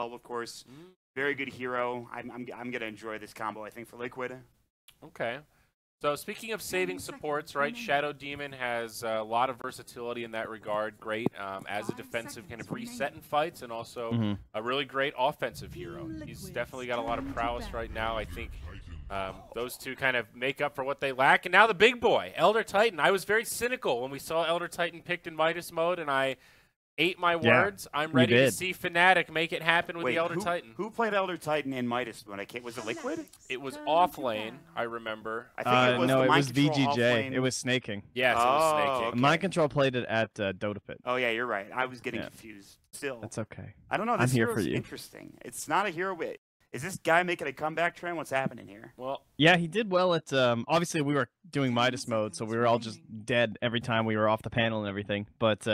12, of course. Very good hero. I'm going to enjoy this combo, I think, for Liquid. Okay. So speaking of saving supports, right, Shadow Demon has a lot of versatility in that regard. Great as a defensive kind of reset in fights, and also a really great offensive hero. He's definitely got a lot of prowess right now. I think those two kind of make up for what they lack. And now the big boy, Elder Titan. I was very cynical when we saw Elder Titan picked in Midas mode, and I ate my words. I'm ready to see Fnatic make it happen with the Elder Titan. Who played Elder Titan in Midas when was it Liquid? It was off lane, I remember. I think it was no, the it was VGJ. It was snaking. Yes, it was snaking. Okay. Mind Control played it at Dota Pit. Oh yeah, you're right. I was getting confused. Still, that's okay. I don't know. This I'm here hero's for you. Interesting. It's not a hero. Is this guy making a comeback trend? What's happening here? Well, yeah, he did well at. Obviously, we were doing Midas mode, so we were all just dead every time we were off the panel and everything. But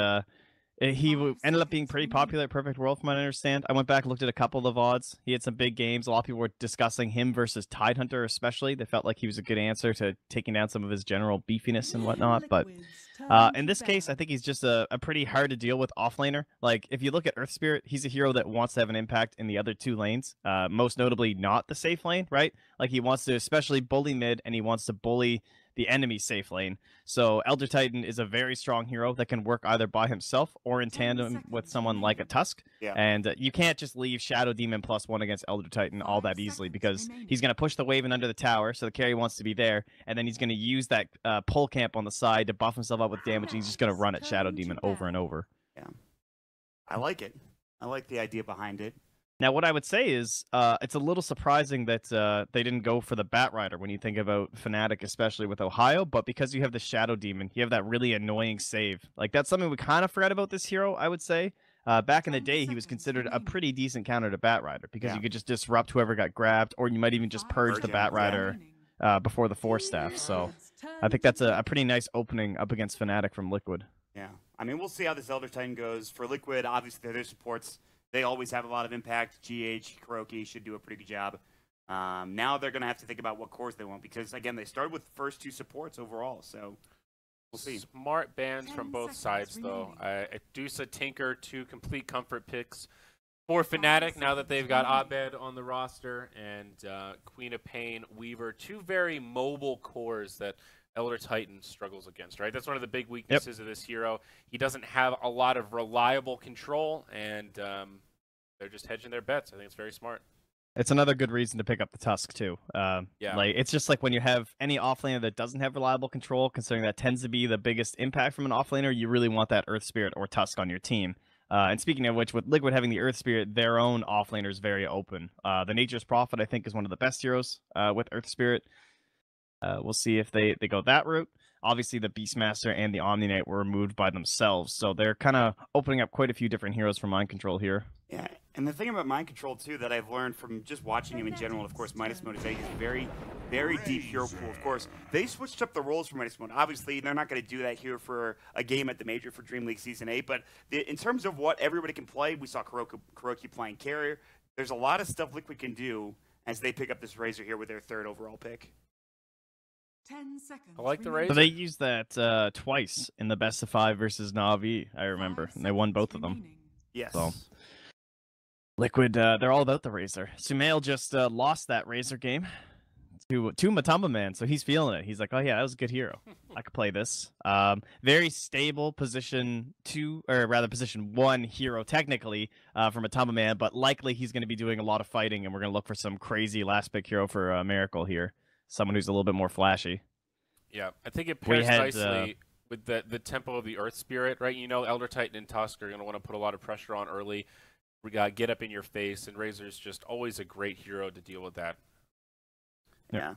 he ended up being pretty popular at Perfect World, from what I understand. I went back and looked at a couple of VODs. He had some big games. A lot of people were discussing him versus Tidehunter especially. They felt like he was a good answer to taking down some of his general beefiness and whatnot. But in this case, I think he's just a pretty hard to deal with offlaner. Like, if you look at Earth Spirit, he's a hero that wants to have an impact in the other two lanes. Most notably not the safe lane, right? Like, he wants to especially bully mid, and he wants to bully the enemy safe lane. So Elder Titan is a very strong hero that can work either by himself or in tandem with someone like a Tusk. Yeah. And you can't just leave Shadow Demon +1 against Elder Titan all that easily, because he's going to push the wave in under the tower, so the carry wants to be there, and then he's going to use that pull camp on the side to buff himself up with damage, and he's just going to run at Shadow Demon over and over. Yeah. I like it. I like the idea behind it. Now, what I would say is, it's a little surprising that they didn't go for the Batrider when you think about Fnatic, especially with Ohio, but because you have the Shadow Demon, you have that really annoying save. Like, that's something we kind of forgot about this hero, I would say. Back in the day, he was considered a pretty decent counter to Batrider, because you could just disrupt whoever got grabbed, or you might even just purge the Batrider before the Force Staff. So I think that's a pretty nice opening up against Fnatic from Liquid. Yeah. I mean, we'll see how this Elder Titan goes. For Liquid, obviously, they're their supports. They always have a lot of impact. GH, Kuroki should do a pretty good job. Now they're going to have to think about what cores they want, because, again, they started with the first two supports overall, so we'll see. Smart bans from both sides, though. Adusa, Tinker, two complete comfort picks for Fnatic now that they've got Abed on the roster, and Queen of Pain, Weaver, two very mobile cores that Elder Titan struggles against, right? That's one of the big weaknesses of this hero. He doesn't have a lot of reliable control, and they're just hedging their bets. I think it's very smart. It's another good reason to pick up the Tusk, too. Like, it's just like when you have any offlaner that doesn't have reliable control, considering that tends to be the biggest impact from an offlaner, you really want that Earth Spirit or Tusk on your team. And speaking of which, with Liquid having the Earth Spirit, their own offlaner is very open. The Nature's Prophet, I think, is one of the best heroes with Earth Spirit. We'll see if they go that route. Obviously, the Beastmaster and the Omni Knight were removed by themselves, so they're kind of opening up quite a few different heroes for Mind Control here. Yeah, and the thing about Mind Control, too, that I've learned from just watching him in general, of course, Midas Mode, is that he's very, very deep hero pool. Of course, they switched up the roles for Midas Mode. Obviously, they're not going to do that here for a game at the Major for DreamLeague Season 8, but in terms of what everybody can play, we saw Kuroki playing carrier. There's a lot of stuff Liquid can do as they pick up this Razor here with their third overall pick. 10 seconds. I like the Razor. So they used that twice in the best of 5 versus Na'Vi, I remember, and they won both of them. Yes. So Liquid, they're all about the Razor. Sumail just lost that Razor game to Matamba Man, so he's feeling it. He's like, oh yeah, that was a good hero. I could play this. Very stable position 2, or rather position 1 hero technically for Matamba Man, but likely he's going to be doing a lot of fighting, and we're going to look for some crazy last pick hero for Miracle here. Someone who's a little bit more flashy. Yeah, I think it pairs nicely with the tempo of the Earth Spirit, right? You know, Elder Titan and Tusk are going to want to put a lot of pressure on early. We got get up in your face, and Razor's just always a great hero to deal with that. Yeah.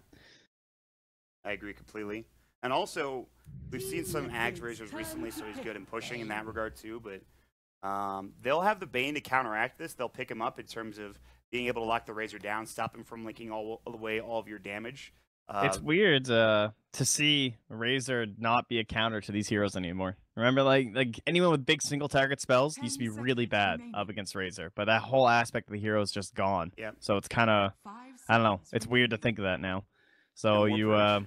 I agree completely. And also, we've seen some Ags Razors recently, so he's good in pushing in that regard too, but they'll have the Bane to counteract this. They'll pick him up in terms of being able to lock the Razor down, stop him from linking all away all of your damage. It's weird to see Razor not be a counter to these heroes anymore. Remember, like anyone with big single target spells used to be really bad up against Razor, but that whole aspect of the hero is just gone. Yeah. So it's kind of, I don't know, it's weird to think of that now. So you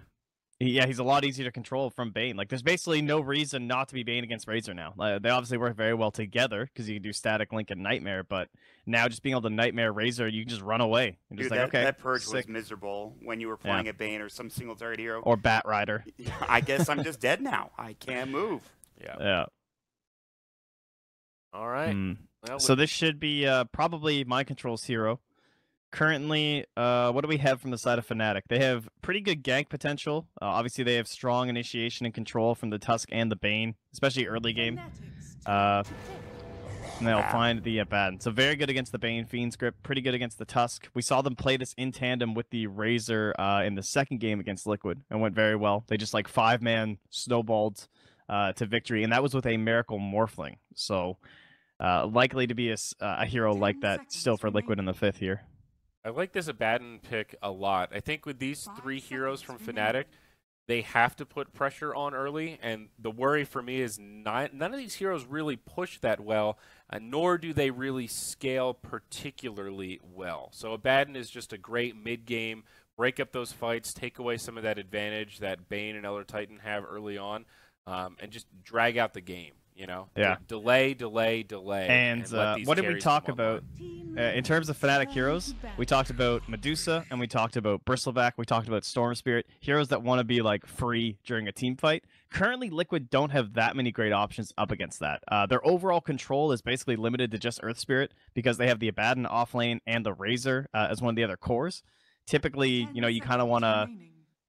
Yeah, he's a lot easier to control from Bane. Like, there's basically no reason not to be Bane against Razor now. They obviously work very well together because you can do Static Link and Nightmare, but now just being able to Nightmare Razor, you can just run away. And Dude, just like, okay, that purge sick. was miserable when you were playing a Bane or some single target hero. Or Bat Rider. I guess I'm just dead now. I can't move. Yeah. All right. Well, so this should be probably Mind Control's hero. Currently, what do we have from the side of Fnatic? They have pretty good gank potential. Obviously, they have strong initiation and control from the Tusk and the Bane, especially early game. And they'll find the Batten. So very good against the Bane Fiend script, pretty good against the Tusk. We saw them play this in tandem with the Razor in the second game against Liquid, and went very well. They just like 5-man snowballed to victory, and that was with a Miracle Morphling. So likely to be a hero like that still for Liquid in the 5th here. I like this Abaddon pick a lot. I think with these 3 heroes from Fnatic, they have to put pressure on early, and the worry for me is none of these heroes really push that well, nor do they really scale particularly well. So Abaddon is just a great mid-game, break up those fights, take away some of that advantage that Bane and Elder Titan have early on, and just drag out the game. You know, delay. And what did we talk about in terms of Fnatic heroes? We talked about Medusa, and we talked about Bristleback. We talked about Storm Spirit, heroes that want to be like free during a team fight. Currently, Liquid don't have that many great options up against that. Their overall control is basically limited to just Earth Spirit because they have the Abaddon off lane and the Razor as one of the other cores. Typically, you know, you kind of want to,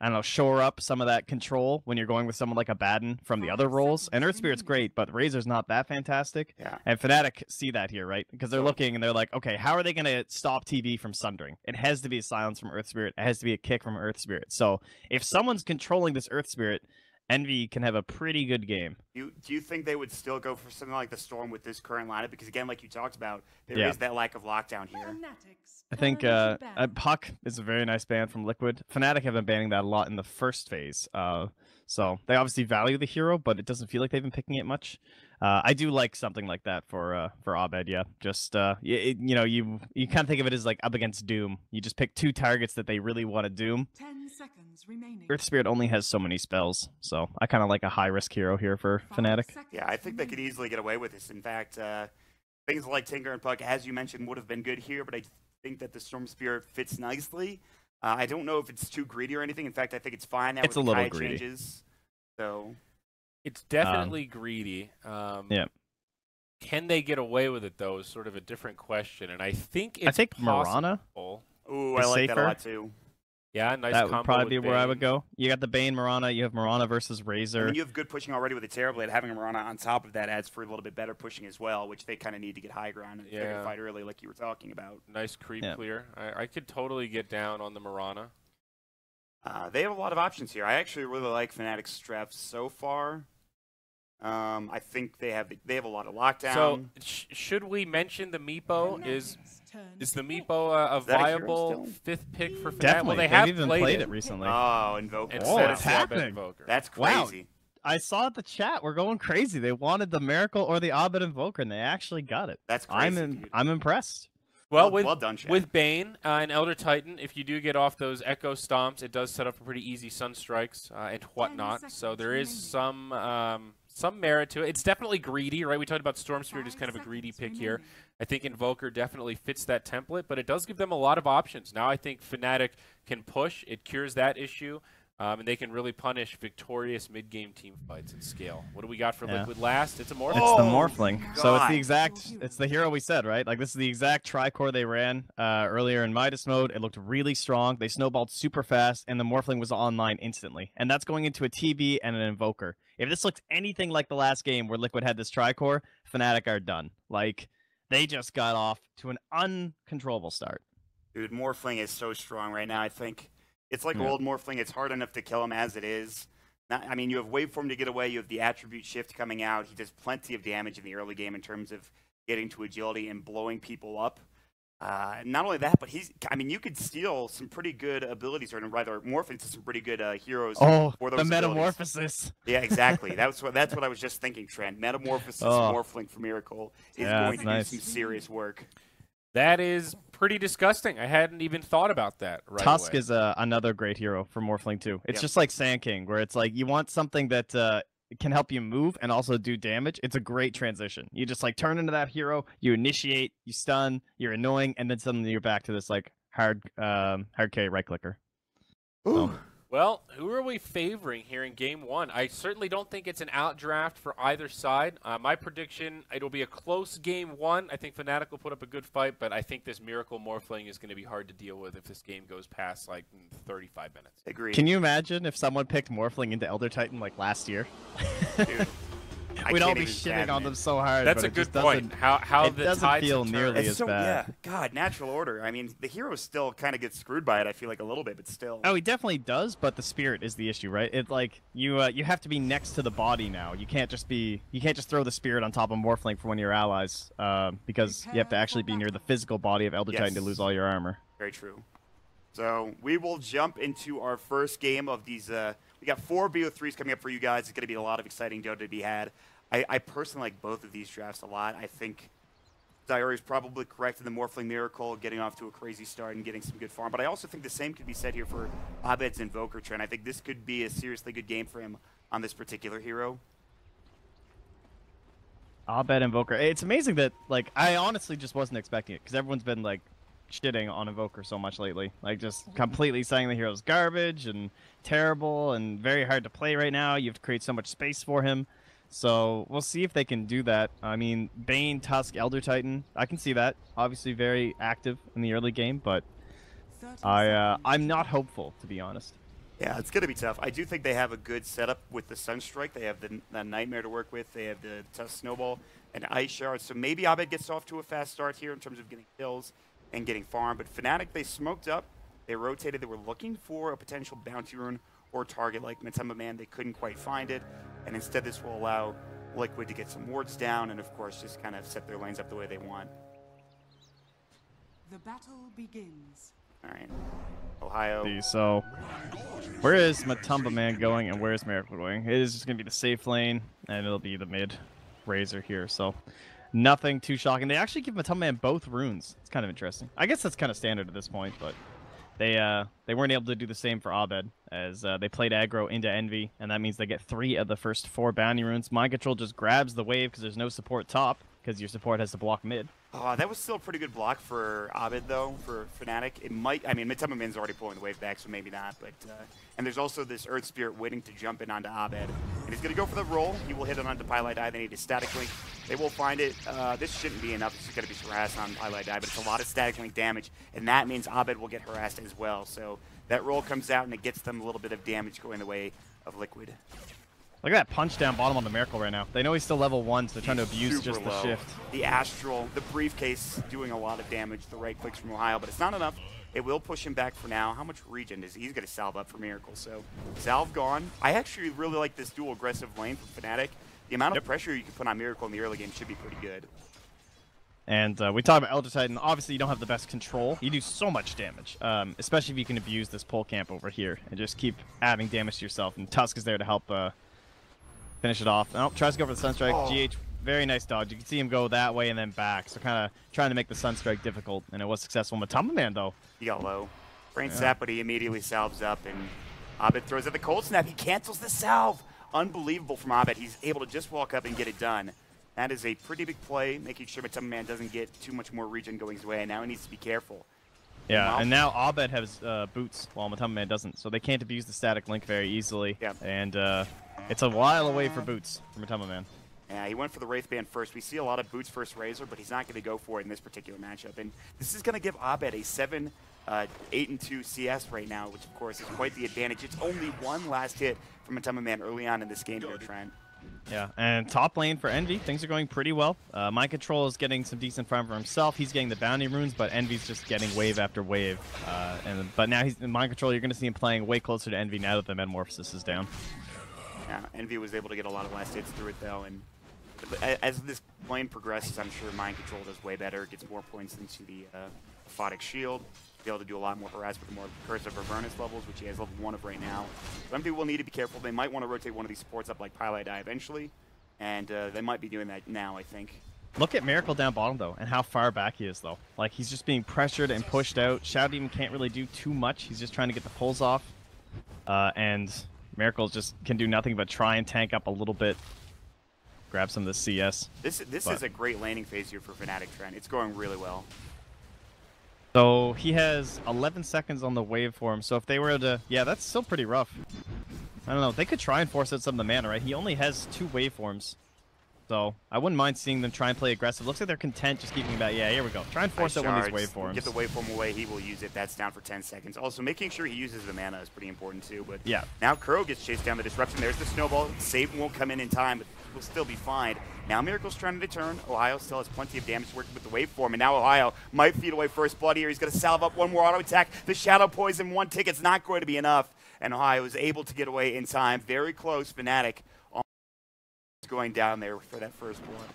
I don't know, shore up some of that control when you're going with someone like Abaddon from the other roles. And Earth Spirit's great, but Razor's not that fantastic. Yeah. And Fnatic see that here, right? Because they're looking and they're like, okay, how are they going to stop TV from sundering? It has to be a silence from Earth Spirit. It has to be a kick from Earth Spirit. So if someone's controlling this Earth Spirit, Envy can have a pretty good game. Do you think they would still go for something like the Storm with this current lineup? Because again, like you talked about, there is that lack of lockdown here. I think Puck is a very nice ban from Liquid. Fnatic have been banning that a lot in the first phase. So they obviously value the hero, but it doesn't feel like they've been picking it much. I do like something like that for Abed, yeah. Just you know, you kind of think of it as like up against Doom. You just pick 2 targets that they really want to Doom. 10 seconds remaining. Earth Spirit only has so many spells, so I kind of like a high risk hero here for Fnatic. Yeah, I think they could easily get away with this. In fact, things like Tinker and Puck, as you mentioned, would have been good here, but I think that the Storm Spirit fits nicely. I don't know if it's too greedy or anything. In fact, I think it's fine. That it's a little greedy. Changes, so it's definitely greedy. Yeah. Can they get away with it though? Is sort of a different question, and I think it's Mirana. Ooh, I like that a lot too. Yeah, nice. That combo would probably be with where I Bane. would go. You got the Bane Mirana. You have Mirana versus Razor. I mean, you have good pushing already with the Terrorblade. Having a Mirana on top of that adds for a little bit better pushing as well, which they kind of need to get high ground and figure fight early, like you were talking about. Nice creep clear. I could totally get down on the Mirana. They have a lot of options here. I actually really like Fnatic's straps so far. I think they have a lot of lockdown. So should we mention the Meepo? Is the Meepo a viable 5th pick for Fnatic? Definitely. Well, they They've have even played it recently. Oh, Invoker. It's happening. Invoker. That's crazy. Wow. I saw the chat. We're going crazy. They wanted the Miracle or the Abed Invoker, and they actually got it. That's crazy. I'm impressed. Well, well done, Chad. with Bane and Elder Titan, if you do get off those Echo Stomps, it does set up for pretty easy Sunstrikes and whatnot. So there is some merit to it. It's definitely greedy, right? We talked about Storm Spirit as kind of a greedy pick here. I think Invoker definitely fits that template, but it does give them a lot of options. Now I think Fnatic can push. It cures that issue, and they can really punish victorious mid-game team fights at scale. What do we got for Liquid last? It's a Morphling. It's the Morphling. So it's the hero we said, right? Like, this is the exact tricore they ran earlier in Midas mode. It looked really strong. They snowballed super fast, and the Morphling was online instantly. And that's going into a TB and an Invoker. If this looks anything like the last game where Liquid had this tricore, Fnatic are done. Like, they just got off to an uncontrollable start. Dude, Morphling is so strong right now, I think. It's like old Morphling. It's hard enough to kill him as it is. I mean, you have Waveform to get away. You have the Attribute Shift coming out. He does plenty of damage in the early game in terms of getting to agility and blowing people up. Not only that, but you could steal some pretty good abilities, or rather morph into some pretty good heroes. Oh, for those the Metamorphosis. Metamorphosis. Yeah, exactly. That's what I was just thinking, Trent. Metamorphosis Morphling for Miracle is going to do some serious work. That is pretty disgusting. I hadn't even thought about that right Tusk away. is another great hero for Morphling too. It's just like Sand King, where it's like you want something that can help you move and also do damage. It's a great transition. You just like turn into that hero, you initiate, you stun, you're annoying, and then suddenly you're back to this like hard carry right clicker. So. Well, who are we favoring here in Game 1? I certainly don't think it's an outdraft for either side. My prediction, it'll be a close Game 1. I think Fnatic will put up a good fight, but I think this Miracle Morphling is going to be hard to deal with if this game goes past, like, 35 minutes. Agreed. Can you imagine if someone picked Morphling into Elder Titan, like, last year? Dude, We'd all be shitting on them so hard. That's but a good point. How it the doesn't tides feel have nearly turned. as bad. Yeah, God, natural order. I mean, the hero still kind of gets screwed by it. I feel like a little bit, but still. Oh, he definitely does, but the spirit is the issue, right? It's like you have to be next to the body now. You can't just throw the spirit on top of Morphling for one of your allies, because you have to actually be near the physical body of Elder Titan to lose all your armor. Very true. So we will jump into our first game of these. We got 4 BO3s coming up for you guys. It's going to be a lot of exciting Dota to be had. I personally like both of these drafts a lot. I think Diary is probably correct in the Morphling Miracle, getting off to a crazy start and getting some good farm. But I also think the same could be said here for Abed's Invoker trend. I think this could be a seriously good game for him on this particular hero. Abed Invoker. It's amazing that, like, I honestly just wasn't expecting it, because everyone's been, like, shitting on Invoker so much lately. Like, just completely saying the hero's garbage and terrible and very hard to play right now. You have to create so much space for him. So we'll see if they can do that. I mean, Bane, Tusk, Elder Titan, I can see that. Obviously very active in the early game, but I'm not hopeful, to be honest. Yeah, it's going to be tough. I do think they have a good setup with the Sunstrike. They have the Nightmare to work with. They have the Tusk Snowball and Ice Shard. So maybe Abed gets off to a fast start here in terms of getting kills and getting farm. But Fnatic, they smoked up. They rotated. They were looking for a potential bounty rune or target like Matamba Man. They couldn't quite find it. And instead, this will allow Liquid to get some wards down and, of course, just kind of set their lanes up the way they want. The battle begins. All right. Ohio. So, where is Matamba Man going and where is Miracle going? It is just going to be the safe lane, and it'll be the mid Razor here. So, nothing too shocking. They actually give Matamba Man both runes. It's kind of interesting. I guess that's kind of standard at this point, but they weren't able to do the same for Abed, as they played aggro into Envy, and that means they get 3 of the first 4 bounty runes. Mind Control just grabs the wave because there's no support top, because your support has to block mid. That was still a pretty good block for Abed, though, for Fnatic. It might, I mean, Matamba Man's already pulling the wave back, so maybe not. But and there's also this Earth Spirit waiting to jump in onto Abed. And he's going to go for the roll. He will hit it onto Pylite Die. They need a Static Link. They will find it. This shouldn't be enough. It's going to be harassed on Pylite Die, but it's a lot of Static Link damage. And that means Abed will get harassed as well. So that roll comes out, and it gets them a little bit of damage going the way of Liquid. Look at that punch down bottom on the Miracle right now. They know he's still level 1, so they're trying to abuse just the shift. The Astral, the Briefcase doing a lot of damage. The right clicks from Ohio, but it's not enough. It will push him back for now. How much regen is he's going to salve up for Miracle? So salve gone. I actually really like this dual aggressive lane from Fnatic. The amount of pressure you can put on Miracle in the early game should be pretty good. And we talked about Elder Titan. Obviously, you don't have the best control. You do so much damage, especially if you can abuse this pole camp over here and just keep adding damage to yourself. And Tusk is there to help finish it off. Oh, tries to go for the Sunstrike. GH, very nice dodge. You can see him go that way and then back. So kind of trying to make the Sunstrike difficult, and it was successful. Matamba Man, though. He got low. Brain sap, but he immediately salves up, and Abed throws out the cold snap. He cancels the salve. Unbelievable from Abed. He's able to just walk up and get it done. That is a pretty big play, making sure Matamba Man doesn't get too much more regen going his way, and now he needs to be careful. Yeah, and now Abed has boots, while Matamba Man doesn't, so they can't abuse the static link very easily. Yeah. And it's a while away for boots for Matamba Man. Yeah, he went for the Wraith Band first. We see a lot of boots first Razor, but he's not going to go for it in this particular matchup. And this is going to give Abed a 8-2 CS right now, which of course is quite the advantage. It's only one last hit from Matamba Man early on in this game here, Trent. Yeah, and top lane for Envy, things are going pretty well. Mind Control is getting some decent farm for himself. He's getting the bounty runes, but Envy's just getting wave after wave. But now he's in Mind Control. You're going to see him playing way closer to Envy now that the Metamorphosis is down. Yeah, Envy was able to get a lot of last hits through it, though. And as this lane progresses, I'm sure Mind Control does way better. Gets more points into the Aphotic Shield. Be able to do a lot more harassment with more Curse of Avernus levels, which he has level 1 of right now. So Envy will need to be careful. They might want to rotate one of these supports up like Pylite Die eventually, and they might be doing that now, I think. Look at Miracle down bottom, though, and how far back he is, though. Like, he's just being pressured and pushed out. Shadow Demon can't really do too much. He's just trying to get the pulls off. And Miracle just can do nothing but try and tank up a little bit. Grab some of the CS. This is a great laning phase here for Fnatic, Trent. It's going really well. So he has 11 seconds on the waveform. So if they were to... Yeah, that's still pretty rough. I don't know. They could try and force out some of the mana, right? He only has 2 waveforms. So I wouldn't mind seeing them try and play aggressive. Looks like they're content just keeping back. Yeah, here we go. Try and force out one of these waveforms. Get the waveform away. He will use it. That's down for 10 seconds. Also, making sure he uses the mana is pretty important too. But yeah, now Kuro gets chased down the disruption. There's the snowball. Save won't come in time, but will still be fine. Now Miracle's trying to turn. Ohio still has plenty of damage working with the waveform, and now Ohio might feed away first blood here. He's going to salve up one more auto attack. The Shadow Poison, 1 ticket's not going to be enough, and Ohio is able to get away in time. Very close. Fnatic going down there for that first blood.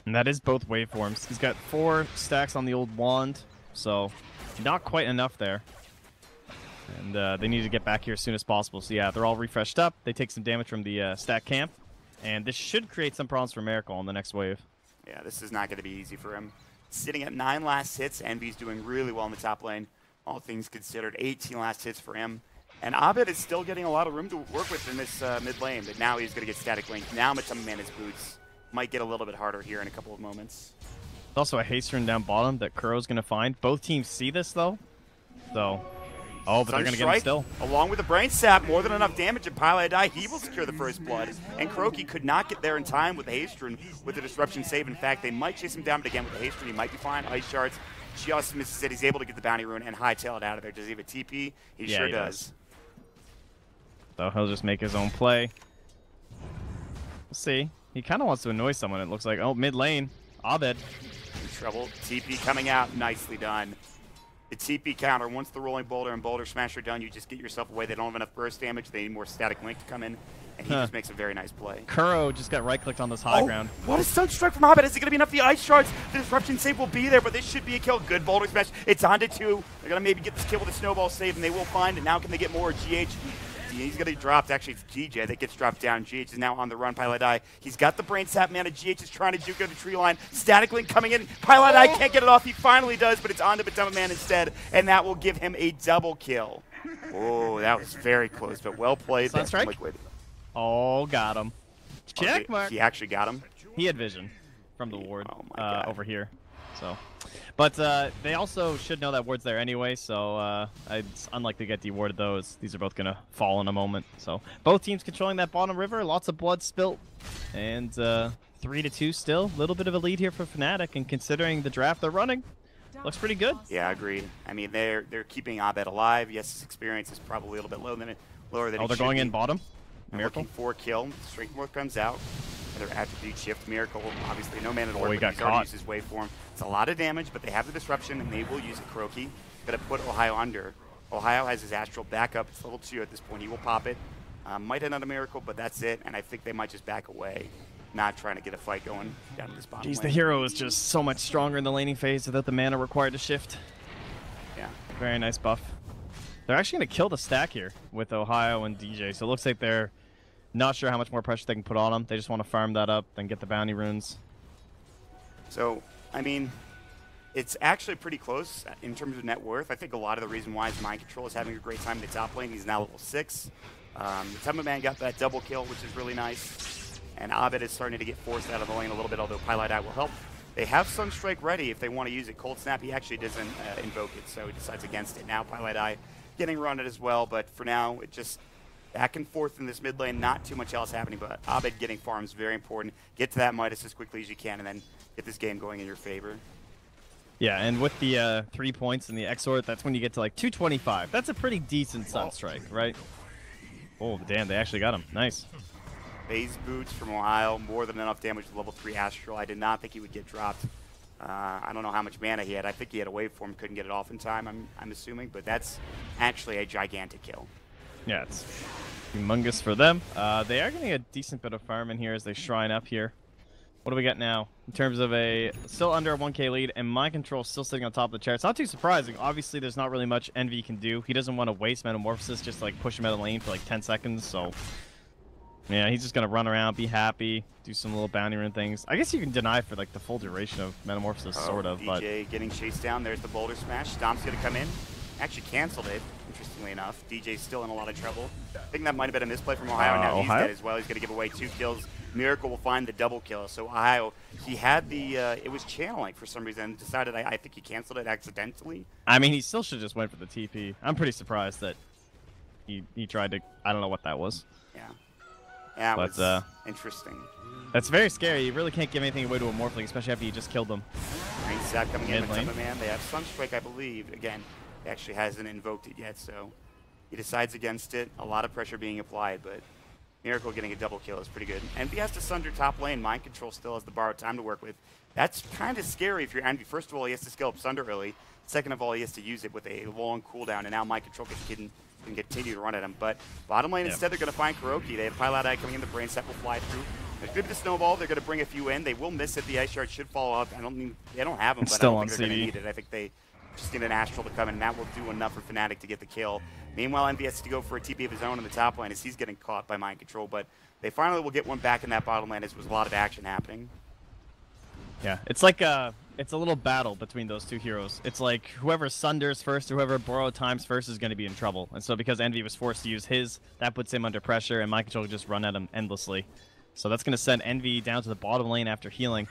And that is both waveforms. He's got 4 stacks on the old wand, so not quite enough there. And they need to get back here as soon as possible. So yeah, they're all refreshed up. They take some damage from the stack camp. And this should create some problems for Miracle on the next wave. Yeah, this is not going to be easy for him. Sitting at 9 last hits. Envy's doing really well in the top lane. All things considered, 18 last hits for him. And Abed is still getting a lot of room to work with in this mid lane, but now he's going to get static link. Now Matama Mana's boots might get a little bit harder here in a couple of moments. There's also a haste rune down bottom that Kuro's going to find. Both teams see this, though. So, oh, but they're going to get him still. Along with the Brain Sap, more than enough damage, and Pile Die, he will secure the first blood. And Kuroki could not get there in time with the haste rune with the disruption save. In fact, they might chase him down, but again, with the haste rune, he might be fine. Ice shards just misses it. He's able to get the bounty rune and hightail it out of there. Does he have a TP? He sure does. So he'll just make his own play. We'll see. He kind of wants to annoy someone, it looks like. Oh, mid lane. Abed. In trouble. TP coming out. Nicely done. The TP counter, once the Rolling Boulder and Boulder Smash are done, you just get yourself away. They don't have enough burst damage. They need more static link to come in. And he just makes a very nice play. Kuro just got right-clicked on this high ground. What a Sunstrike from Abed. Is it going to be enough? The Ice Shards, the Disruption save will be there, but this should be a kill. Good Boulder Smash. It's on to 2. They're going to maybe get this kill with a Snowball save, and they will find it. Now can they get more? GH. He's going to be dropped. Actually, it's GJ that gets dropped down. GH is now on the run. Pilot Eye. He's got the Brain Sap mana. GH is trying to juke out the tree line. Static Link coming in. Pilot Eye can't get it off. He finally does, but it's on to Matama Man instead, and that will give him a double kill. Oh, that was very close, but well played. Sunstrike? Liquid. Oh, got him. Check mark. He actually got him. He had vision from the ward over here. So, but they also should know that ward's there anyway, so it's unlikely to get dewarded those. These are both going to fall in a moment. So both teams controlling that bottom river. Lots of blood spilt. And 3-2 still. A little bit of a lead here for Fnatic, and considering the draft they're running, looks pretty good. Yeah, agreed. I mean, they're keeping Abed alive. Yes, his experience is probably a little bit lower than Oh, they're going in bottom? Miracle. Looking for a kill. Strength more comes out. Another attribute shift. Miracle, obviously no mana to work with. He's already used his waveform. It's a lot of damage, but they have the disruption, and they will use it. Kuroki going to put Ohio under. Ohio has his Astral back up. It's level 2 at this point. He will pop it. Might end on a Miracle, but that's it. And I think they might just back away, not trying to get a fight going down to this bottom lane. The hero is just so much stronger in the laning phase without the mana required to shift. Yeah. Very nice buff. They're actually going to kill the stack here with Ohio and DJ, so it looks like they're not sure how much more pressure they can put on them. They just want to farm that up, then get the bounty runes. So, I mean, it's actually pretty close in terms of net worth. I think a lot of the reason why is Mind Control is having a great time in the top lane. He's now level 6. Matama Man got that double kill, which is really nice. And Abed is starting to get forced out of the lane a little bit, although Pilot Eye will help. They have Sunstrike ready if they want to use it. Cold Snap, he actually doesn't invoke it, so he decides against it. Now Pilot Eye getting run it as well, but for now, it just back and forth in this mid lane, not too much else happening, but Abed getting farms very important. Get to that Midas as quickly as you can, and then get this game going in your favor. Yeah, and with the 3 points and the Exort, that's when you get to like 225. That's a pretty decent Sunstrike, right? Oh, damn, they actually got him. Nice. Phase boots from Ohio, more than enough damage with level 3 Astral. I did not think he would get dropped. I don't know how much mana he had. I think he had a waveform, couldn't get it off in time, I'm assuming, but that's actually a gigantic kill. Yeah, it's humongous for them. They are getting a decent bit of farm in here as they shrine up here. What do we got now? In terms of a still under a 1k lead, and Mind Control still sitting on top of the chair. It's not too surprising. Obviously, there's not really much Envy can do. He doesn't want to waste Metamorphosis, just like push him out of lane for like 10 seconds, so Yeah, he's just gonna run around, be happy, do some little bounty run things. I guess you can deny for like the full duration of Metamorphosis, sort of. DJ getting chased down. There's the boulder smash. Stomp's gonna come in. Actually canceled it, interestingly enough. DJ's still in a lot of trouble. I think that might have been a misplay from Ohio. Now he's dead as well. He's gonna give away 2 kills. Miracle will find the double kill. So Ohio, he had the, it was channeling for some reason. Decided, I think he canceled it accidentally. I mean, he still should just went for the TP. I'm pretty surprised that he tried to, I don't know what that was. Yeah. Yeah, it but, was interesting. That's very scary. You really can't give anything away to a Morphling, especially after you just killed them. Green Sack coming in with Timberman. They have Sunstrike, I believe. Again, he actually hasn't invoked it yet, so he decides against it. A lot of pressure being applied, but Miracle getting a double kill is pretty good. Envy has to sunder top lane. Mind Control still has the borrowed time to work with. That's kind of scary if you're Envy. First of all, he has to scale up Sunder early. Second of all, he has to use it with a long cooldown, and now Mind Control can continue to run at him. But bottom lane, instead, they're going to find Kuroki. They have Pilot Eye coming in. The Brain Set will fly through. There's good to Snowball. They're going to bring a few in. They will miss it. The Ice Shard should follow up. They don't have them, but still I on don't think they're going to CD. need it. I think they just need an Astral to come in, and that will do enough for Fnatic to get the kill. Meanwhile, Envy has to go for a TP of his own in the top lane as he's getting caught by Mind Control, but they finally will get one back in that bottom lane as there was a lot of action happening. Yeah, it's like it's a little battle between those two heroes. It's like whoever sunders first, or whoever borrowed times first is going to be in trouble. And so because Envy was forced to use his, that puts him under pressure, and Mind Control can just run at him endlessly. So that's going to send Envy down to the bottom lane after healing.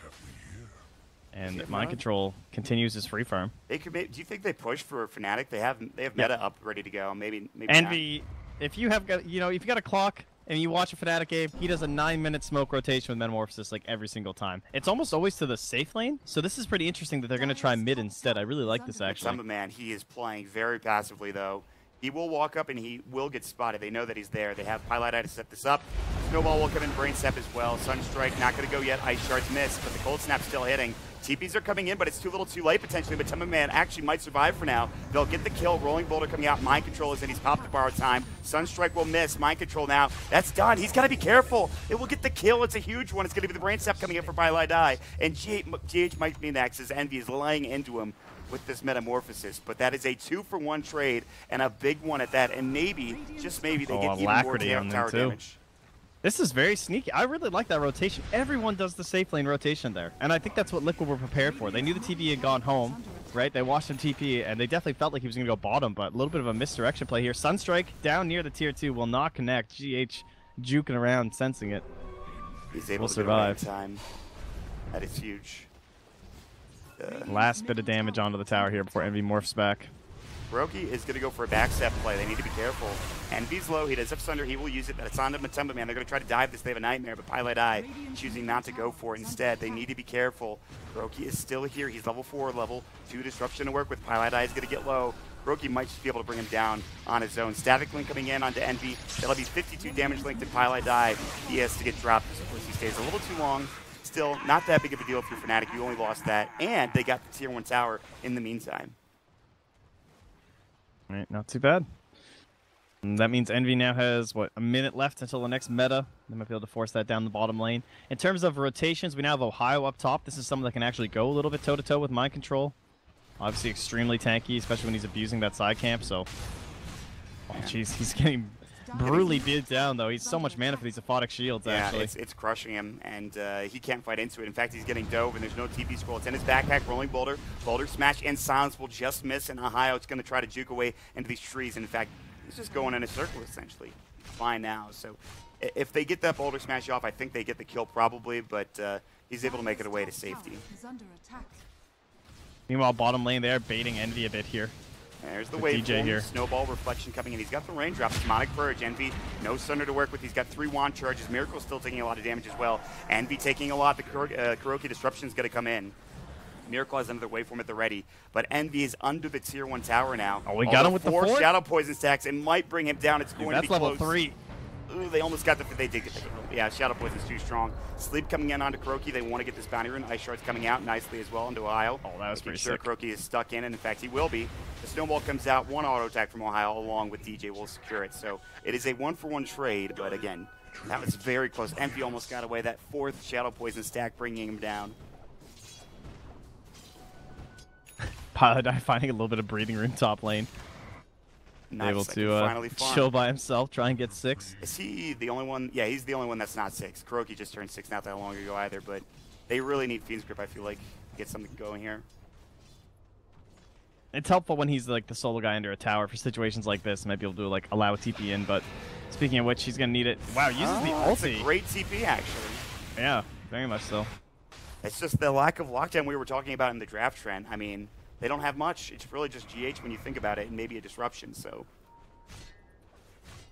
And Mind Control continues his free farm. They could. Do you think they push for Fnatic? They have meta up ready to go. Maybe Envy, if you have got if you got a clock and you watch a Fnatic game, he does a 9-minute smoke rotation with Metamorphosis like every single time. It's almost always to the safe lane. So this is pretty interesting that they're going to try mid instead. I really like this actually. Man, he is playing very passively though. He will walk up and he will get spotted. They know that he's there. They have Pilot Eye to set this up. Snowball will come in, Brain Step as well. Sunstrike not going to go yet. Ice Shards miss, but the Cold Snap's still hitting. TPs are coming in, but it's too little too late potentially, but Timberman actually might survive for now. They'll get the kill. Rolling Boulder coming out. Mind Control is in. He's popped the borrowed time. Sunstrike will miss. Mind Control now. That's done. He's got to be careful. It will get the kill. It's a huge one. It's going to be the Brain Step coming in for Pilot Eye. And GH might be next as Envy is laying into him with this Metamorphosis, but that is a 2-for-1 trade and a big one at that, and maybe, just maybe, they get even more tower damage. This is very sneaky. I really like that rotation. Everyone does the safe lane rotation there, and I think that's what Liquid were prepared for. They knew the TP had gone home, right? They watched him TP, and they definitely felt like he was going to go bottom, but a little bit of a misdirection play here. Sunstrike down near the tier 2 will not connect. GH juking around, sensing it. He's able to survive. Time. That is huge. Last bit of damage onto the tower here before Envy morphs back. Kuroki is going to go for a backstep play. They need to be careful. Envy's low. He does have Sunder. He will use it. That's on the Matumba, man. They're going to try to dive this. They have a Nightmare, but Pilot Eye choosing not to go for it instead. They need to be careful. Kuroki is still here. He's level 4, level 2 disruption to work with. Pilot Eye is going to get low. Kuroki might just be able to bring him down on his own. Static Link coming in onto Envy. That'll be 52 damage linked to Pilot Eye. He has to get dropped. Of course, he stays a little too long. Still, not that big of a deal if you're Fnatic. You only lost that, and they got the tier 1 tower in the meantime. All right, not too bad. And that means Envy now has, what, a minute left until the next meta. They might be able to force that down the bottom lane. In terms of rotations, we now have Ohio up top. This is someone that can actually go a little bit toe-to-toe with Mind Control. Obviously extremely tanky, especially when he's abusing that side camp, so... Oh, jeez, he's getting brutally beat down, though. He's so much mana for these aphotic shields, actually. Yeah, it's crushing him, and he can't fight into it. In fact, he's getting dove, and there's no TP scroll. It's in his backpack, Rolling Boulder. Boulder Smash and Silence will just miss, and Ohio is going to try to juke away into these trees. And in fact, he's just going in a circle, essentially. Fine now. So if they get that Boulder Smash off, I think they get the kill probably, but he's able to make it away to safety. Meanwhile, bottom lane, they are baiting Envy a bit here. There's the wave DJ here. Snowball reflection coming in. He's got the raindrops. Demonic Purge. Envy, no Sunder to work with. He's got 3 wand charges. Miracle still taking a lot of damage as well. Envy taking a lot. The Kuroki disruption is going to come in. Miracle has another waveform at the ready, but Envy is under the tier 1 tower now. Oh, we got him with the 4 Shadow Poison stacks. It might bring him down. It's going to be that's level close. 3. Ooh, they almost got the. They did get the. Yeah, Shadow Poison's too strong. Sleep coming in onto Kuroki. They want to get this bounty rune. Ice Shard's coming out nicely as well into Ohio. Oh, that was pretty sick. Kuroki is stuck in, and in fact, he will be. The Snowball comes out. 1 auto attack from Ohio, along with DJ will secure it. So it is a 1-for-1 trade, but again, that was very close. Envy almost got away. That 4th Shadow Poison stack bringing him down. Pilot Eye finding a little bit of breathing room top lane. Nice. able I can to finally farm. chill by himself, try and get 6. Is he the only one? Yeah, he's the only one that's not 6. Kuroki just turned 6 not that long ago either, but they really need Fiend's Grip, I feel like, to get something going here. It's helpful when he's like the solo guy under a tower for situations like this. Might be able to like allow a TP in, but speaking of which, he's gonna need it. Wow, uses the That's ulti. a great TP, actually. Yeah, very much so. It's just the lack of lockdown we were talking about in the draft trend. I mean, they don't have much. It's really just GH when you think about it, and maybe a disruption, so...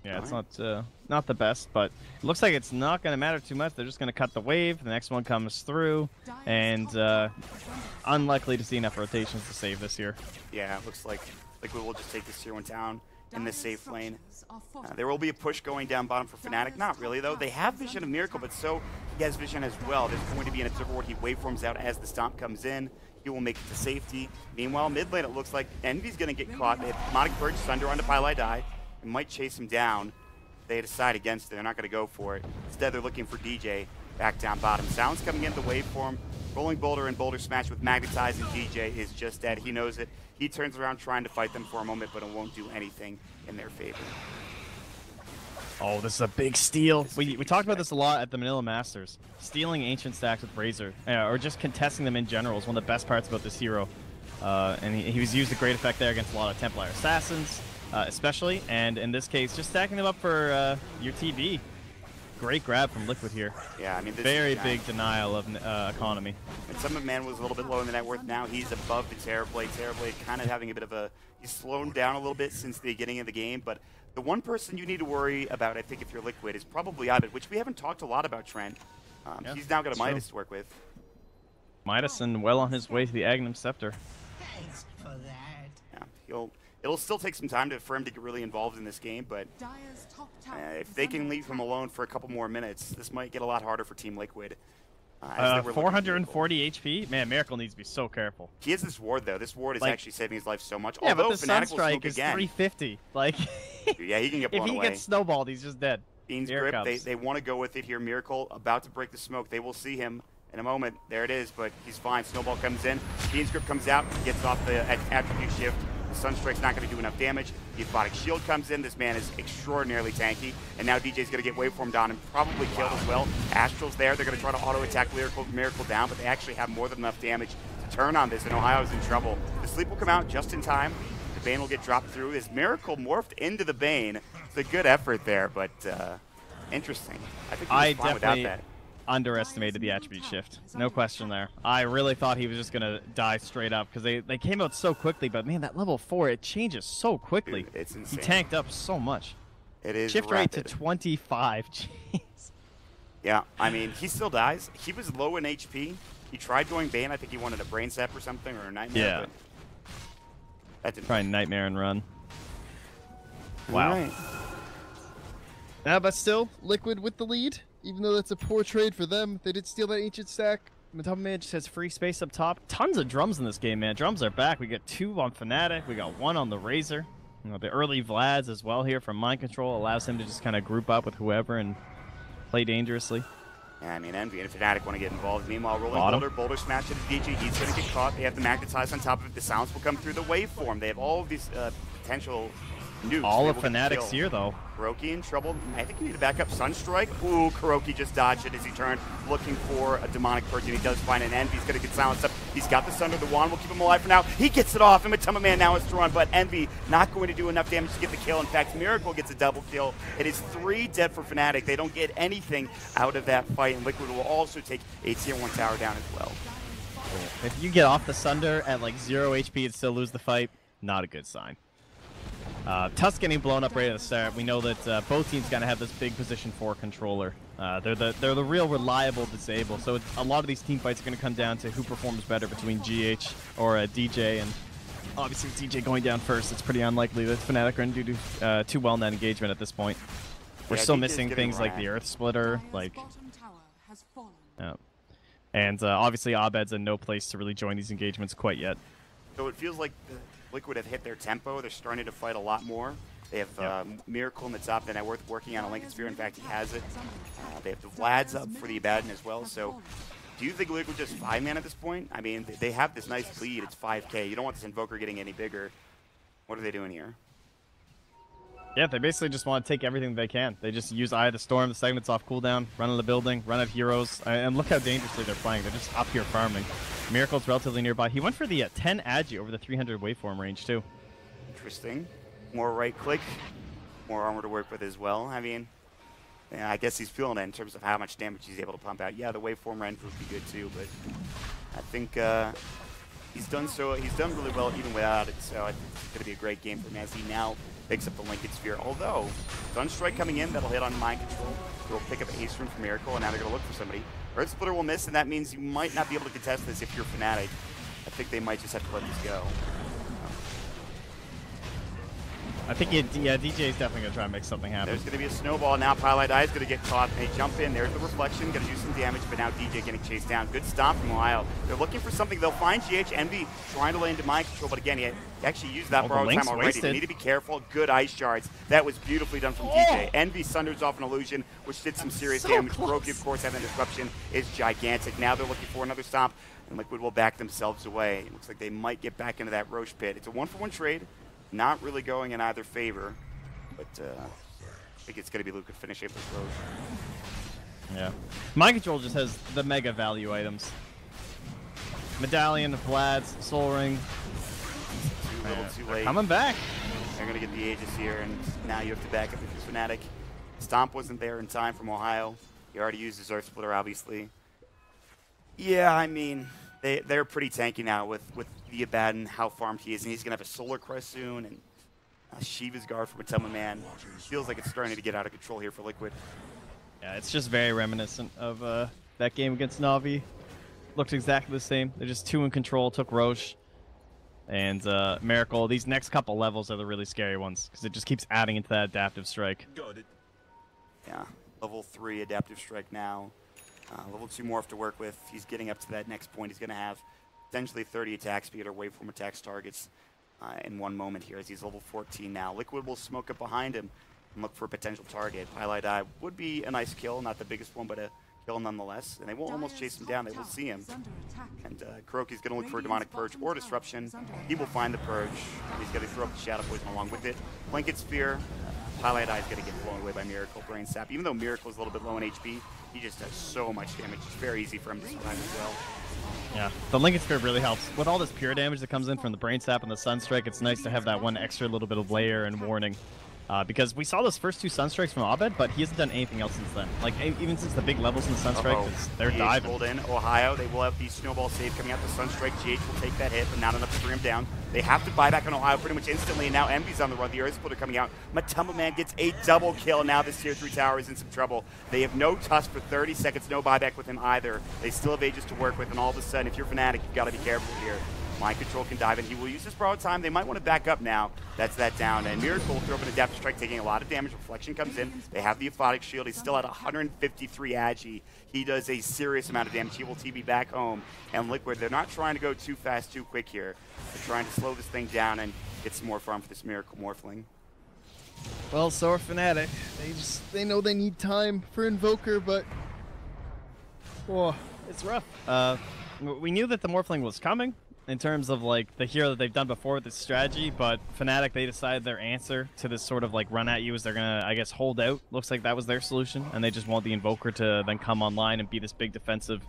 Yeah, it's not the best, but it looks like it's not going to matter too much. They're just going to cut the wave. The next one comes through, and unlikely to see enough rotations to save this here. Yeah, it looks like we will just take this tier 1 down in the safe lane. There will be a push going down bottom for Fnatic. Not really, though. They have vision of Miracle, but so he has vision as well. There's going to be an observer where he waveforms out as the stomp comes in. He will make it to safety. Meanwhile, mid lane, it looks like Envy's going to get caught. They have Demonic Purge, Sunder onto Pile I Die. It might chase him down. They decide against it. They're not going to go for it. Instead, they're looking for DJ back down bottom. Sounds coming into waveform. Rolling Boulder and Boulder Smash with Magnetize, and DJ is just dead. He knows it. He turns around trying to fight them for a moment, but it won't do anything in their favor. Oh, this is a big steal. We talked about this a lot at the Manila Masters. Stealing ancient stacks with Razor, or just contesting them in general, is one of the best parts about this hero. And he was used to great effect there against a lot of Templar Assassins. Especially, and in this case, just stacking them up for your TB. Great grab from Liquid here. Yeah, I mean, this very is big denial of economy. And Summon Man was a little bit low in the net worth. Now he's above the Terrorblade. Terrorblade kind of having a bit of a... He's slowed down a little bit since the beginning of the game, but the one person you need to worry about, I think, if you're Liquid, is probably Abed, which we haven't talked a lot about, Trent. Yeah, he's now got a Midas to work with. Midas and well on his way to the Agnum Scepter. Thanks for that. Yeah, it'll still take some time for him to get really involved in this game, but if they can leave him alone for a couple more minutes, this might get a lot harder for Team Liquid. 440 HP? Man, Miracle needs to be so careful. He has this ward, though. This ward is actually saving his life so much. Yeah, although but the Fnatic Sunstrike will is again. 350. Like, yeah, he can get blown if he away. gets snowballed, he's just dead. Fiend's Grip, they want to go with it here. Miracle about to break the smoke. They will see him in a moment. There it is, but he's fine. Snowball comes in. Fiend's Grip comes out, gets off the attribute shift. The Sunstrike's not going to do enough damage. The Aphotic Shield comes in. This man is extraordinarily tanky. And now DJ's going to get waveformed on and probably killed as well. Astral's there. They're going to try to auto-attack Miracle down, but they actually have more than enough damage to turn on this, and Ohio's in trouble. The Sleep will come out just in time. The Bane will get dropped through. As Miracle morphed into the Bane, it's a good effort there, but interesting. I think he was fine without that. Underestimated the attribute shift. No question there. I really thought he was just going to die straight up because they came out so quickly, but man, that level 4, it changes so quickly. Dude, it's insane. He tanked up so much. It is Shift rapid. rate to 25. Jeez. Yeah, I mean, he still dies. He was low in HP. He tried going Bane. I think he wanted a Brain Sap or something, or a Nightmare. Yeah. But that didn't Try Nightmare and run. Wow. Right. But still, Liquid with the lead. Even though that's a poor trade for them, they did steal that ancient stack. Matama Man just has free space up top. Tons of drums in this game, man. Drums are back. We got 2 on Fnatic. We got 1 on the Razor. You know, the early Vlads as well here from Mind Control allows him to just kind of group up with whoever and play dangerously. Yeah, I mean, Envy and Fnatic want to get involved. Meanwhile, rolling Bottom. Boulder Smash to the DJ. He's going to get caught. They have the Magnetize on top of it. The sounds will come through the waveform. They have all of these potential nukes. All of Fnatic's here, though. Kuroki in trouble. I think we need to back up Sunstrike. Ooh, Kuroki just dodged it as he turned, looking for a Demonic Purge, and he does find an Envy. He's going to get silenced up. He's got the Sunder. The Wand will keep him alive for now. He gets it off, and Matama Man now is drawn, but Envy not going to do enough damage to get the kill. In fact, Miracle gets a double kill. It is 3 dead for Fnatic. They don't get anything out of that fight, and Liquid will also take a tier 1 tower down as well. If you get off the Sunder at like 0 HP and still lose the fight, not a good sign. Tusk getting blown up right at the start. We know that both teams kind of have this big position 4 controller. They're the real reliable disable. So a lot of these team fights are going to come down to who performs better between GH or DJ. And obviously with DJ going down first, it's pretty unlikely that Fnatic are going to do too well in that engagement at this point. We're still missing things like the Earth Splitter, like, and obviously Abed's in no place to really join these engagements quite yet. So it feels like Liquid have hit their tempo. They're starting to fight a lot more. They have Miracle in the top, the net worth working on a Lincoln Sphere. In fact, he has it. They have the Vlads up for the Abaddon as well. So do you think Liquid just 5-man at this point? I mean, they have this nice lead. It's 5K. You don't want this Invoker getting any bigger. What are they doing here? Yeah, they basically just want to take everything they can. They just use Eye of the Storm the second it's off cooldown, run in the building, run out heroes, and look how dangerously they're playing. They're just up here farming. Miracle's relatively nearby. He went for the 10 agi over the 300 waveform range too. Interesting. More right click, more armor to work with as well. I mean, yeah, I guess he's feeling it in terms of how much damage he's able to pump out. Yeah, the waveform range would be good too, but I think he's done really well even without it. So I think it's going to be a great game for him as he now picks up the Lincoln Sphere. Although, Sunstrike coming in, that'll hit on Mind Control. They'll pick up Ace Rune for Miracle, and now they're going to look for somebody. Earth Splitter will miss, and that means you might not be able to contest this if you're Fnatic. I think they might just have to let this go. I think, yeah, DJ is definitely going to try and make something happen. There's going to be a snowball. Now Pylite Eye is going to get caught. They jump in. There's the reflection. Going to do some damage, but now DJ getting chased down. Good stop from Ohio. They're looking for something. They'll find GH. Envy trying to lay into Mind Control, but again, he actually used that borrowed time already. Wasted. They need to be careful. Good ice shards. That was beautifully done from DJ. Envy sunders off an illusion, which did some serious damage. Brokey, of course, having disruption is gigantic. Now they're looking for another stomp, and Liquid will back themselves away. It looks like they might get back into that Roche pit. It's a 1-for-1 trade. Not really going in either favor. But I think it's going to be Luke finish it with Roche. Yeah. Mind Control just has the mega value items. Medallion, Vlad's, Soul Ring. Too little, too late. Coming back. They're going to get the Aegis here, and now you have to back up if you're Fnatic. Stomp wasn't there in time from Ohio. He already used his Earth Splitter, obviously. Yeah, I mean, they're pretty tanky now with the Abaddon, how farmed he is, and he's going to have a Solar Crest soon, and Shiva's guard from Matema Man. Feels like it's starting to get out of control here for Liquid. Yeah, it's just very reminiscent of that game against Na'Vi. Looked exactly the same. They're just 2 in control, took Roche. And Miracle, these next couple levels are the really scary ones, because it just keeps adding into that Adaptive Strike. Yeah, level 3 Adaptive Strike now. Level 2 Morph to work with. He's getting up to that next point. He's going to have potentially 30 attack speed or waveform attacks targets. In one moment here as he's level 14 now. Liquid will smoke up behind him and look for a potential target. Pylite Eye would be a nice kill, not the biggest one, but a kill nonetheless. And they won't almost chase him down, they will see him. And Kuroky's going to look for a Demonic Purge or Disruption. He will find the Purge, and he's going to throw up the Shadow Poison along with it. Blanket Sphere, Pylite Eye is going to get blown away by Miracle Brain Sap. Even though Miracle is a little bit low in HP, he just does so much damage. It's very easy for him to survive as well. Yeah, the Lincoln Sphere really helps. With all this pure damage that comes in from the Brain Sap and the Sunstrike, it's nice to have that one extra little bit of layer and warning. Because we saw those first 2 Sunstrikes from Abed, but he hasn't done anything else since then. Like, even since the big levels in the Sunstrike, they're diving. Pulled in Ohio. They will have the Snowball save coming out. The Sunstrike GH will take that hit, but not enough to bring him down. They have to buy back on Ohio pretty much instantly, and now Envy's on the run. The Earth Splitter coming out. Matema Man gets a double kill. Now this Tier 3 tower is in some trouble. They have no Tusk for 30 seconds, no buyback with him either. They still have Aegis to work with, and all of a sudden, if you're Fnatic, you've got to be careful here. Mind Control can dive in. He will use his borrowed time. They might want to back up now. That's that down. And Miracle will throw up an Adaptive Strike, taking a lot of damage. Reflection comes in. They have the Aphotic Shield. He's still at 153 agi. He does a serious amount of damage. He will TB back home. And Liquid, they're not trying to go too fast, too quick here. They're trying to slow this thing down and get some more farm for this Miracle Morphling. Well, so are Fnatic. They know they need time for Invoker, but It's rough. We knew that the Morphling was coming in terms of like the hero that they've done before with this strategy, but Fnatic, they decided their answer to this sort of like run at you is they're gonna, I guess, hold out. Looks like that was their solution, and they just want the Invoker to then come online and be this big defensive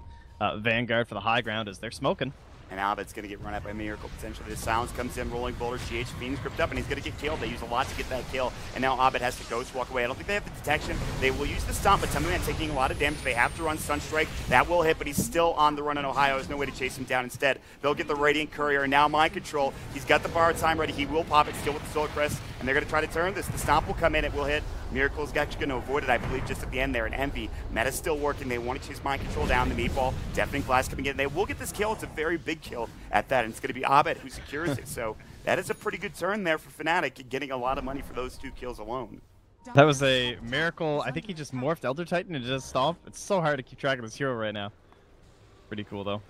vanguard for the high ground as they're smoking. And Abed's going to get run at by Miracle, potentially. The Silence comes in, Rolling Boulder, GH Fiend's gripped up, and he's going to get killed. They use a lot to get that kill, and now Abed has to Ghost walk away. I don't think they have the detection. They will use the Stomp, but Matema Man taking a lot of damage. They have to run Sunstrike. That will hit, but he's still on the run in Ohio. There's no way to chase him down instead. They'll get the Radiant Courier, and now Mind Control. He's got the borrowed time ready. He will pop it, still with the Solar Crest, and they're going to try to turn this. The Stomp will come in. It will hit. Miracle's actually going to avoid it, I believe, just at the end there. And Envy, Meta's still working. They want to chase Mind Control down. The Meatball, Deafening Blast coming in. They will get this kill. It's a very big kill at that, and it's going to be Abed who secures it. So that is a pretty good turn there for Fnatic, getting a lot of money for those 2 kills alone. That was a Miracle. I think he just morphed Elder Titan and just Stomp. It's so hard to keep track of this hero right now. Pretty cool, though.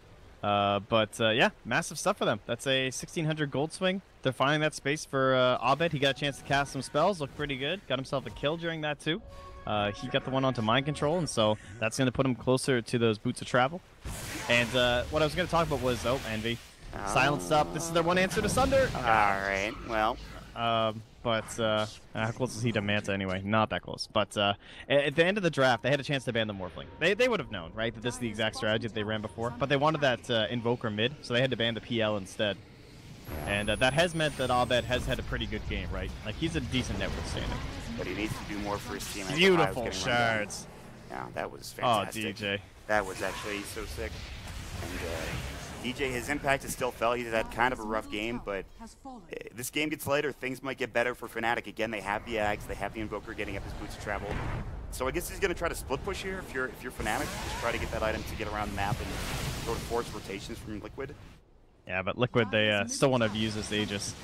Yeah, massive stuff for them. That's a 1,600 gold swing. They're finding that space for Abed. He got a chance to cast some spells. Looked pretty good. Got himself a kill during that, too. He got the one onto Mind Control, and so that's going to put him closer to those Boots of Travel. And what I was going to talk about was, Envy. Silenced up. This is their one answer to Sunder. All right, well. How close is he to Manta anyway? Not that close. But at the end of the draft, they had a chance to ban the Morphling. They would have known, right, that this is the exact strategy that they ran before. But they wanted that Invoker mid, so they had to ban the PL instead. And that has meant that Abed has had a pretty good game, right? Like, he's a decent network standing. But he needs to do more for his team. Beautiful shards. Yeah, that was fantastic. Oh, DJ. That was actually so sick. And DJ, his impact is still felt. He's had kind of a rough game, but this game gets later. Things might get better for Fnatic. Again, they have the Ags. They have the Invoker getting up his boots of travel. So I guess he's going to try to split push here. If you're Fnatic, just try to get that item to get around the map and sort of force rotations from Liquid. Yeah, but Liquid, they still want to use this Aegis.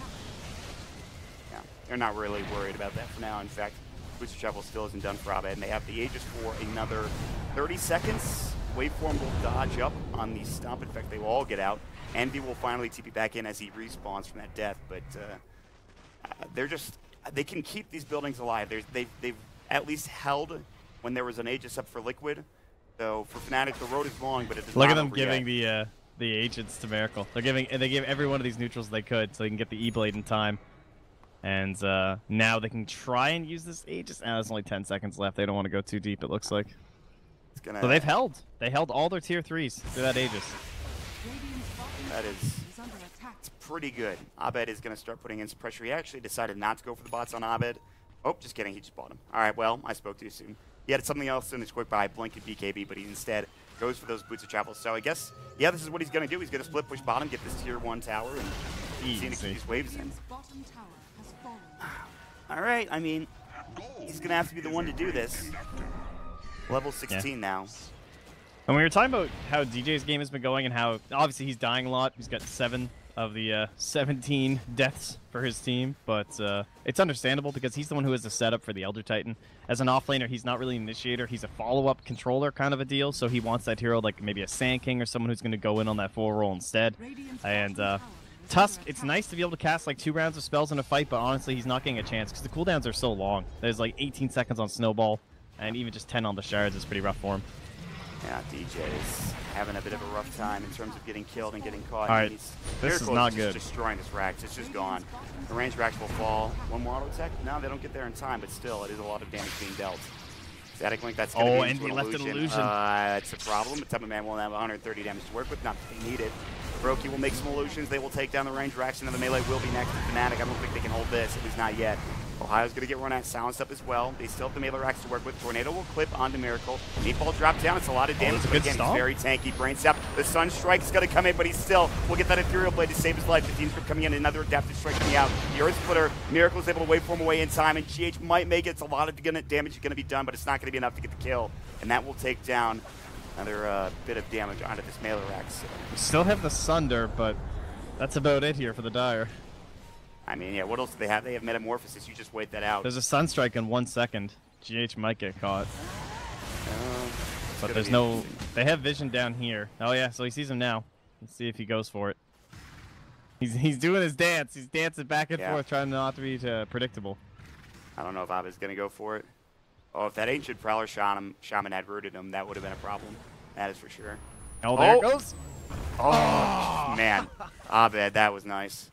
Yeah, they're not really worried about that for now. In fact, boots of travel still isn't done for Abed, and they have the Aegis for another 30 seconds. Waveform will dodge up on the stomp. In fact, they will all get out. Envy will finally TP back in as he respawns from that death, but they can keep these buildings alive. They've at least held when there was an Aegis up for Liquid. So for Fnatic, the road is long, but it is Look not at them over giving yet. the agents to Miracle. They gave every one of these neutrals they could, so they can get the E-Blade in time. And now they can try and use this Aegis. There's only 10 seconds left. They don't want to go too deep, it looks like. So they've held. They held all their tier 3s through that Aegis. That is pretty good. Abed is going to start putting in some pressure. He actually decided not to go for the bots on Abed. Oh, just kidding. He just bought him. All right, well, I spoke too soon. He had something else in his quick buy, Blink and BKB, but he instead goes for those boots of travel. So I guess, yeah, this is what he's going to do. He's going to split push bottom, get this tier 1 tower, and see to keep these waves in. All right, I mean, he's going to have to be the one to do this. Level 16 now. And we were talking about how DJ's game has been going and how, obviously, he's dying a lot. He's got 7 of the 17 deaths for his team, but it's understandable because he's the one who has the setup for the Elder Titan. As an offlaner, he's not really an initiator. He's a follow-up controller kind of a deal, so he wants that hero like maybe a Sand King or someone who's going to go in on that full role instead. And Tusk, it's nice to be able to cast like 2 rounds of spells in a fight, but honestly, he's not getting a chance because the cooldowns are so long. There's like 18 seconds on Snowball, and even just 10 on the shards is pretty rough for him. Yeah, DJ is having a bit of a rough time in terms of getting killed and getting caught. All right, this is not good. Just destroying this Rax. It's just gone. The range Rax will fall. One more auto attack? No, they don't get there in time, but still, it is a lot of damage being dealt. Static Link, that's going to be and he left an illusion. That's a problem. The Tubman Man will have 130 damage to work with. Not that they need it. Brokey will make some illusions. They will take down the range Rax, and then the melee will be next to Fnatic. I don't think they can hold this. At least not yet. Ohio's going to get run out, silenced up as well. They still have the melee racks to work with. Tornado will clip onto Miracle. Meatball drop down. It's a lot of damage, but again, he's very tanky. Brain Sap. The Sun Strike is going to come in, but he still will get that Ethereal Blade to save his life. The team's coming in. Another Adaptive Strike coming out. The Earth Splitter. Miracle is able to waveform away in time, and GH might make it. It's a lot of damage is going to be done, but it's not going to be enough to get the kill. And that will take down another bit of damage onto this melee rack. So. We still have the Sunder, but that's about it here for the Dire. I mean, yeah, what else do they have? They have Metamorphosis. You just wait that out. There's a Sunstrike in 1 second. GH might get caught. But there's no... They have vision down here. Oh, yeah, so he sees him now. Let's see if he goes for it. He's doing his dance. He's dancing back and forth, trying not to be predictable. I don't know if Abba's going to go for it. Oh, if that Ancient Prowler Shaman had rooted him, that would have been a problem. That is for sure. Oh, there it goes. Oh, man. Abed, that was nice.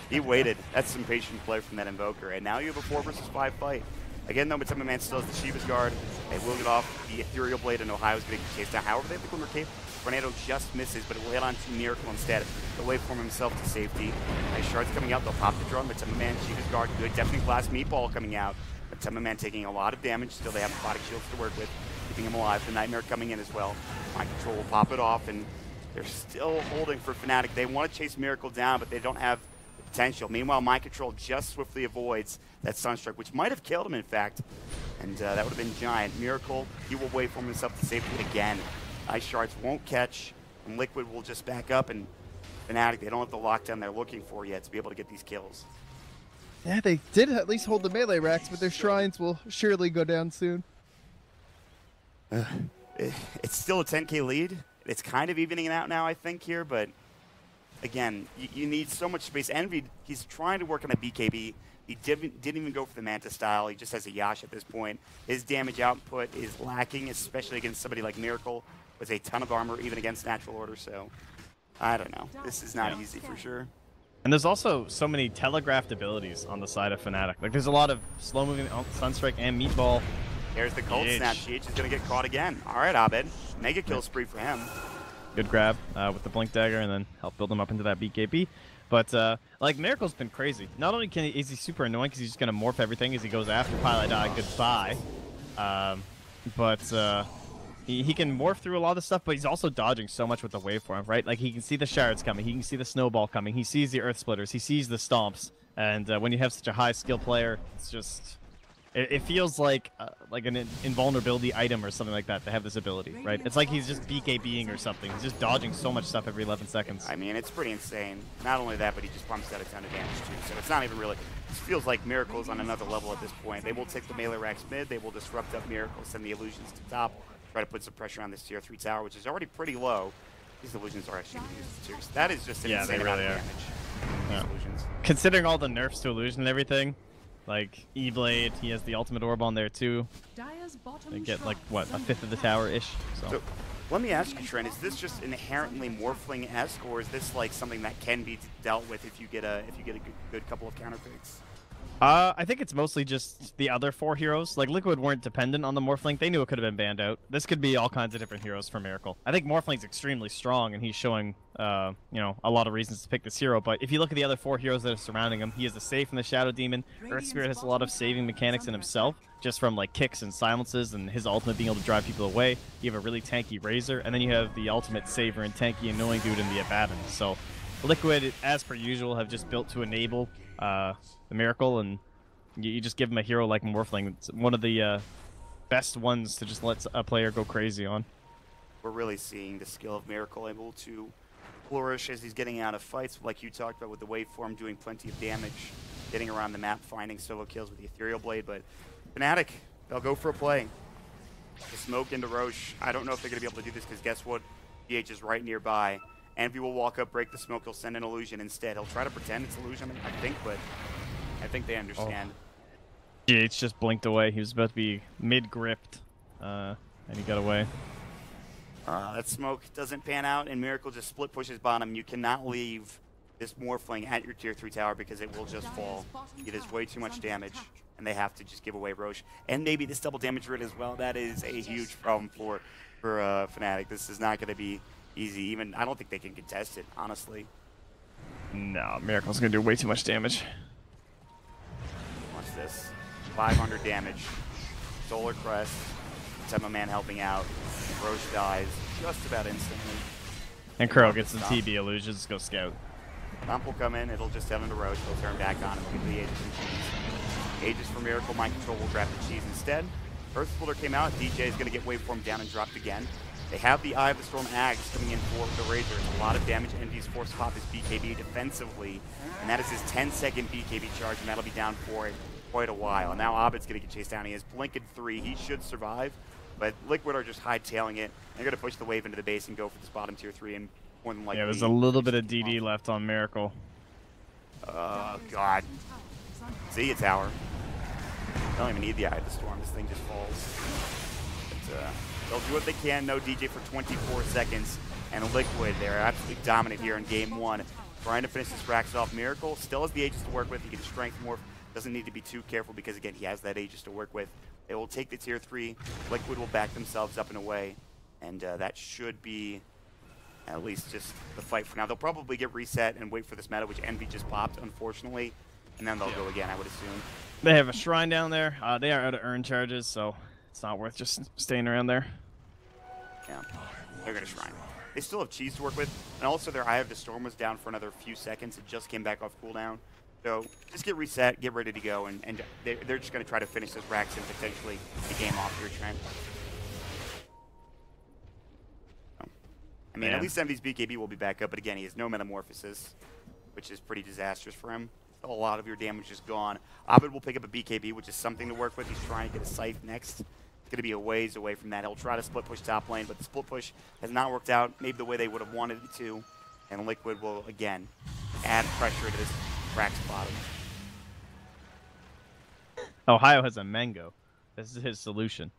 He waited. That's some patient play from that Invoker. And now you have a 4 versus 5 fight. Again, though, Tubman Man still has the Shiva's Guard. They will get off the Ethereal Blade, and Ohio's going to get chased down. However, they have the Glimmer Cape. Tornado just misses, but it will hit on to Miracle instead. The waveform himself to safety. Nice shards coming out. They'll pop the drone. Tubman Man, Shiva's Guard, good. Definitely Glass Meatball coming out. Tubman Man taking a lot of damage. Still, they have aquatic shields to work with, keeping him alive. The Nightmare coming in as well. Mind Control will pop it off, and they're still holding for Fnatic. They want to chase Miracle down, but they don't have potential. Meanwhile, Mind Control just swiftly avoids that Sunstrike, which might have killed him, in fact. And that would have been giant. Miracle, he will wait for himself to safety again. Ice Shards won't catch, and Liquid will just back up, and Fnatic, they don't have the lockdown they're looking for yet to be able to get these kills. Yeah, they did at least hold the melee racks, but their shrines will surely go down soon. It's still a 10k lead. It's kind of evening out now, I think, here, but again, you need so much space. Envy, he's trying to work on a BKB. He didn't even go for the Manta style. He just has a Yash at this point. His damage output is lacking, especially against somebody like Miracle with a ton of armor, even against Natural Order. So, I don't know. This is not easy for sure. And there's also so many telegraphed abilities on the side of Fnatic. Like, there's a lot of slow-moving Sunstrike and Meatball. There's the cold snap. GH is going to get caught again. All right, Abed. Mega kill spree for him. Good grab with the Blink Dagger and then help build him up into that BKB. But, like, Miracle's been crazy. Not only is he super annoying because he's just going to morph everything as he goes after Pilot Die, goodbye. But he can morph through a lot of stuff, but he's also dodging so much with the waveform, right? Like, he can see the shards coming, he can see the snowball coming, he sees the earth splitters, he sees the stomps, and when you have such a high skill player, it's just... It feels like an invulnerability item or something like that to have this ability, right? It's like he's just BKBing or something. He's just dodging so much stuff every 11 seconds. I mean, it's pretty insane. Not only that, but he just pumps out a ton of damage too. So it's not even really... This feels like Miracle's on another level at this point. They will take the melee racks mid, they will disrupt up Miracle, send the illusions to top, try to put some pressure on this tier 3 tower, which is already pretty low. These illusions are actually serious. That is just an insane amount of damage. Yeah. Illusions. Considering all the nerfs to illusion and everything, like E-Blade, he has the ultimate orb on there too. They get like what, a fifth of the tower-ish. So let me ask you, Trent, is this just inherently Morphling-esque, or is this like something that can be dealt with if you get a good couple of counter picks? I think it's mostly just the other 4 heroes. Like, Liquid weren't dependent on the Morphling. They knew it could have been banned out. This could be all kinds of different heroes for Miracle. I think Morphling's extremely strong, and he's showing, you know, a lot of reasons to pick this hero. But if you look at the other 4 heroes that are surrounding him, he has the save from the Shadow Demon. Earth Spirit has a lot of saving mechanics in himself, just from, like, kicks and silences and his ultimate being able to drive people away. You have a really tanky Razor, and then you have the ultimate saver and tanky annoying dude in the Abaddon. So Liquid, as per usual, have just built to enable the Miracle, and you just give him a hero like Morphling. It's one of the best ones to just let a player go crazy on. We're really seeing the skill of Miracle able to flourish as he's getting out of fights, like you talked about with the waveform, doing plenty of damage, getting around the map, finding solo kills with the Ethereal Blade. But Fnatic, they'll go for a play. The smoke into Roche. I don't know if they're going to be able to do this because guess what? DH is right nearby. Envy will walk up, break the smoke, he'll send an illusion instead. He'll try to pretend it's illusion, I think, but I think they understand. GH just blinked away. He was about to be mid-gripped, and he got away. That smoke doesn't pan out, and Miracle just split pushes bottom. You cannot leave this Morphling at your tier 3 tower because it will just fall. It is way too much damage, and they have to just give away Roche. And maybe this double damage rate as well. That is a huge problem for Fnatic. This is not going to be easy. Even I don't think they can contest it, honestly. No, Miracle's going to do way too much damage. Watch this. 500 damage. Solar Crest. Tema Man helping out. Roche dies just about instantly. And Crow gets the TB illusions. Go scout. Thump will come in. It'll just head into Roche. He'll turn back on him. Get the Aegis and cheese. Aegis for Miracle. Mind Control will grab the cheese instead. Earth Splitter came out. DJ is going to get waveform down and dropped again. They have the Eye of the Storm Axe coming in for the Razor. It's a lot of damage. Envy's forced to pop his BKB defensively. And that is his 10-second BKB charge, and that'll be down for quite a while. And now Abed's going to get chased down. He has Blink at 3. He should survive. But Liquid are just hightailing it. They're going to push the wave into the base and go for this bottom tier 3. And more than likely... Yeah, there's a little bit of DD left on Miracle. Oh, God. See, a tower. They don't even need the Eye of the Storm. This thing just falls. But, they'll do what they can. No DJ for 24 seconds. And Liquid, they're absolutely dominant here in game 1. Trying to finish this racks off. Miracle still has the Aegis to work with. He can strength morph. Doesn't need to be too careful because, again, he has that Aegis to work with. They will take the tier 3. Liquid will back themselves up and away. And that should be at least just the fight for now. They'll probably get reset and wait for this meta, which Envy just popped, unfortunately. And then they'll go again, I would assume. They have a shrine down there. They are out of earn charges, so it's not worth just staying around there. Yeah, they're going to shrine. They still have cheese to work with. And also their Eye of the Storm was down for another few seconds. It just came back off cooldown. So just get reset, get ready to go, and they're just going to try to finish this Rax and potentially the game off your Trent. I mean, at least Envy's BKB will be back up, but again, he has no Metamorphosis, which is pretty disastrous for him. A lot of your damage is gone. Abed will pick up a BKB, which is something to work with. He's trying to get a Scythe next. It's going to be a ways away from that. He'll try to split push top lane, but the split push has not worked out maybe the way they would have wanted it to. And Liquid will, again, add pressure to this Rax bottom. Ohio has a mango. This is his solution.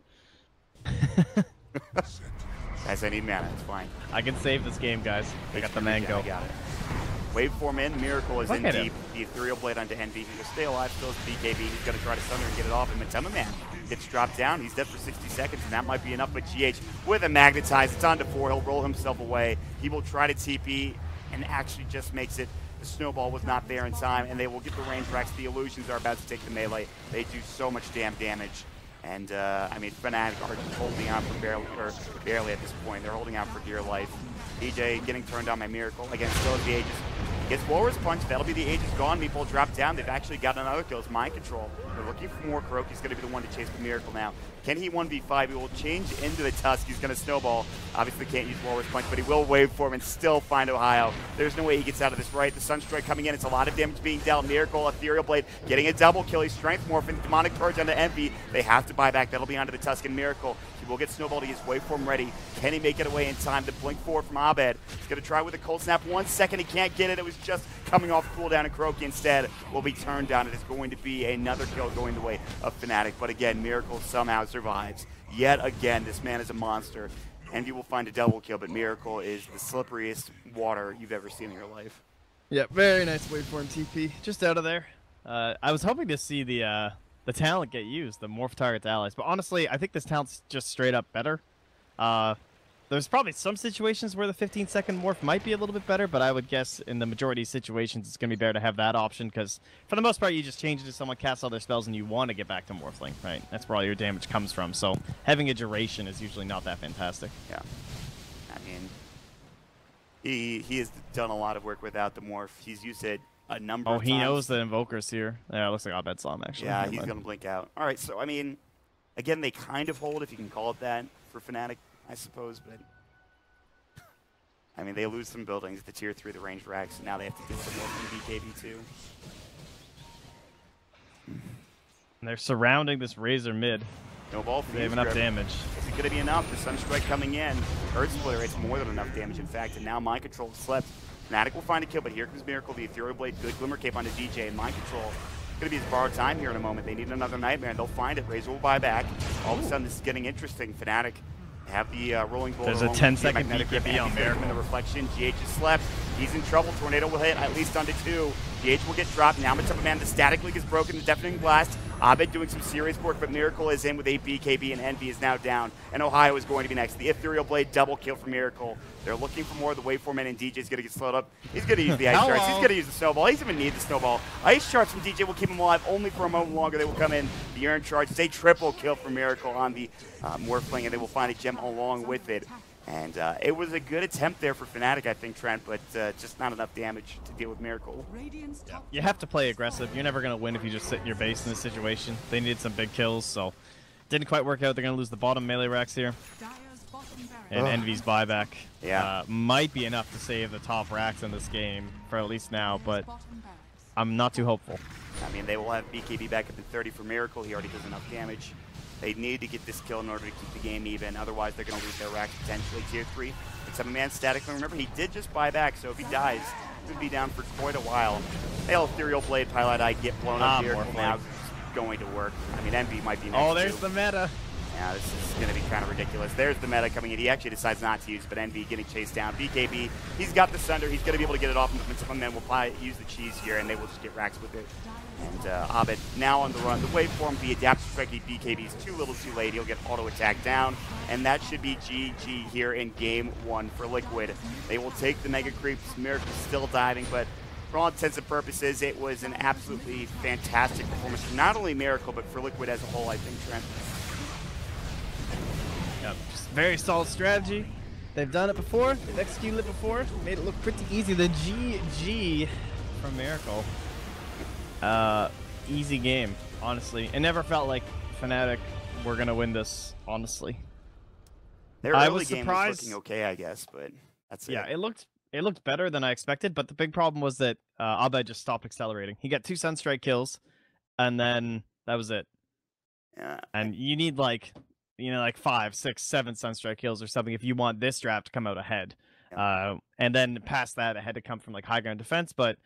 Guys, I need mana. It's fine. I can save this game, guys. I got the mango. I got it. Waveform in, Miracle is in Look at deep. The Ethereal Blade onto Envy. He will stay alive, still is BKB. He's going to try to sunder and get it off. And Matema Man gets dropped down. He's dead for 60 seconds, and that might be enough. But GH with a Magnetize. It's on to 4. He'll roll himself away. He will try to TP and actually just makes it. The snowball was not there in time, and they will get the range racks. The illusions are about to take the melee. They do so much damn damage. And, I mean, Fnatic are just holding out for barely at this point. They're holding out for dear life. DJ getting turned on by Miracle. Again, still has the Aegis. Gets Walrus Punch. That'll be the Aegis gone. Meeple drop down. They've actually got another kill. It's Mind Control. They're looking for more Croak. He's going to be the one to chase the Miracle now. Can he 1v5? He will change into the Tusk. He's going to snowball. Obviously can't use Walrus Punch, but he will Waveform and still find Ohio. There's no way he gets out of this, right? The Sunstrike coming in. It's a lot of damage being dealt. Miracle, Ethereal Blade getting a double kill. He's Strength Morphin. Demonic Charge onto Envy. They have to buy back. That'll be onto the Tusk and Miracle. He will get snowballed. He is Waveform ready. Can he make it away in time? The blink forward from Abed. He's going to try with a Cold Snap. 1 second. He can't get it. It was just coming off cooldown, and Croaky instead will be turned down. It is going to be another kill going the way of Fnatic. But again, Miracle somehow survives. Yet again, this man is a monster. Envy will find a double kill, but Miracle is the slipperiest water you've ever seen in your life. Yeah, very nice Waveform TP. Just out of there. I was hoping to see the talent get used, the morph target to allies. But honestly, I think this talent's just straight up better. There's probably some situations where the 15-second morph might be a little bit better, but I would guess in the majority of situations it's going to be better to have that option, because for the most part you just change it to someone casts all their spells and you want to get back to morphling, right? That's where all your damage comes from, so having a duration is usually not that fantastic. Yeah. I mean, he has done a lot of work without the morph. He's used it a number of times. Oh, he knows the Invoker's here. Yeah, it looks like Abed saw him, actually. Yeah, he's going to blink out. All right, so, I mean, again, they kind of hold, if you can call it that, for Fnatic, I suppose, but I mean, they lose some buildings, the tier 3, the ranged racks, and now they have to deal with more from BKB too. And they're surrounding this Razor mid. No ball for They have enough damage. Is it going to be enough? The Sunstrike coming in. Earth Splitter, it's more than enough damage, in fact, and now Mind Control slept. Fnatic will find a kill, but here comes Miracle, the Ethereal Blade, good Glimmer Cape onto DJ, and Mind Control. It's going to be his borrowed time here in a moment. They need another Nightmare, and they'll find it. Razor will buy back. All of a sudden, this is getting interesting. Fnatic have the rolling bullet. There's a 10-second BKB on there. The reflection. GH is slept. He's in trouble. Tornado will hit at least onto 2. GH will get dropped. Now Matema Man, the static link is broken. The deafening blast. Abed doing some serious work, but Miracle is in with 8 BKB, and Envy is now down. And Ohio is going to be next. The Ethereal Blade double kill for Miracle. They're looking for more. The Waveform in, and DJ is going to get slowed up. He's going to use the Ice Charts. He's going to use the Snowball. He doesn't even need the Snowball. Ice Charts from DJ will keep him alive only for a moment longer. They will come in. The Urn Charge is a triple kill for Miracle on the Morphling, and they will find a gem along with it. And it was a good attempt there for Fnatic, I think, Trent, but just not enough damage to deal with Miracle. Yeah. You have to play aggressive. You're never going to win if you just sit in your base in this situation. They needed some big kills, so didn't quite work out. They're going to lose the bottom melee racks here. And Envy's buyback might be enough to save the top racks in this game, for at least now, but I'm not too hopeful. I mean, they will have BKB back up in 30 for Miracle. He already does enough damage. They need to get this kill in order to keep the game even. Otherwise, they're going to lose their racks potentially. Tier 3. It's a man static. Remember, he did just buy back, so if he dies, he could be down for quite a while. They'll Ethereal Blade, Pilot Eye get blown up here. Now it's going to work. I mean, Envy might be next. Oh, there's the meta. Yeah, this is going to be kind of ridiculous. There's the meta coming in. He actually decides not to use, but Envy getting chased down. BKB, he's got the Sunder. He's going to be able to get it off, and some men will use the cheese here, and they will just get racks with it. And Abed now on the run. The Waveform, the Adaptive Strike BKB is too little too late. He'll get auto attack down, and that should be GG here in Game 1 for Liquid. They will take the Mega Creeps. Miracle's still diving, but for all intents and purposes, it was an absolutely fantastic performance for not only Miracle, but for Liquid as a whole, I think, Trent. Yep, just very solid strategy. They've done it before. They've executed it before. Made it look pretty easy. The GG from Miracle. Easy game, honestly. It never felt like Fnatic were going to win this, honestly. Their early game was looking okay, I guess, but that's it. Yeah, it looked better than I expected, but the big problem was that Abed just stopped accelerating. He got 2 Sunstrike kills, and then that was it. Yeah. And you need like 5, 6, 7 Sunstrike kills or something if you want this draft to come out ahead. Yeah. And then past that, it had to come from like high ground defense, but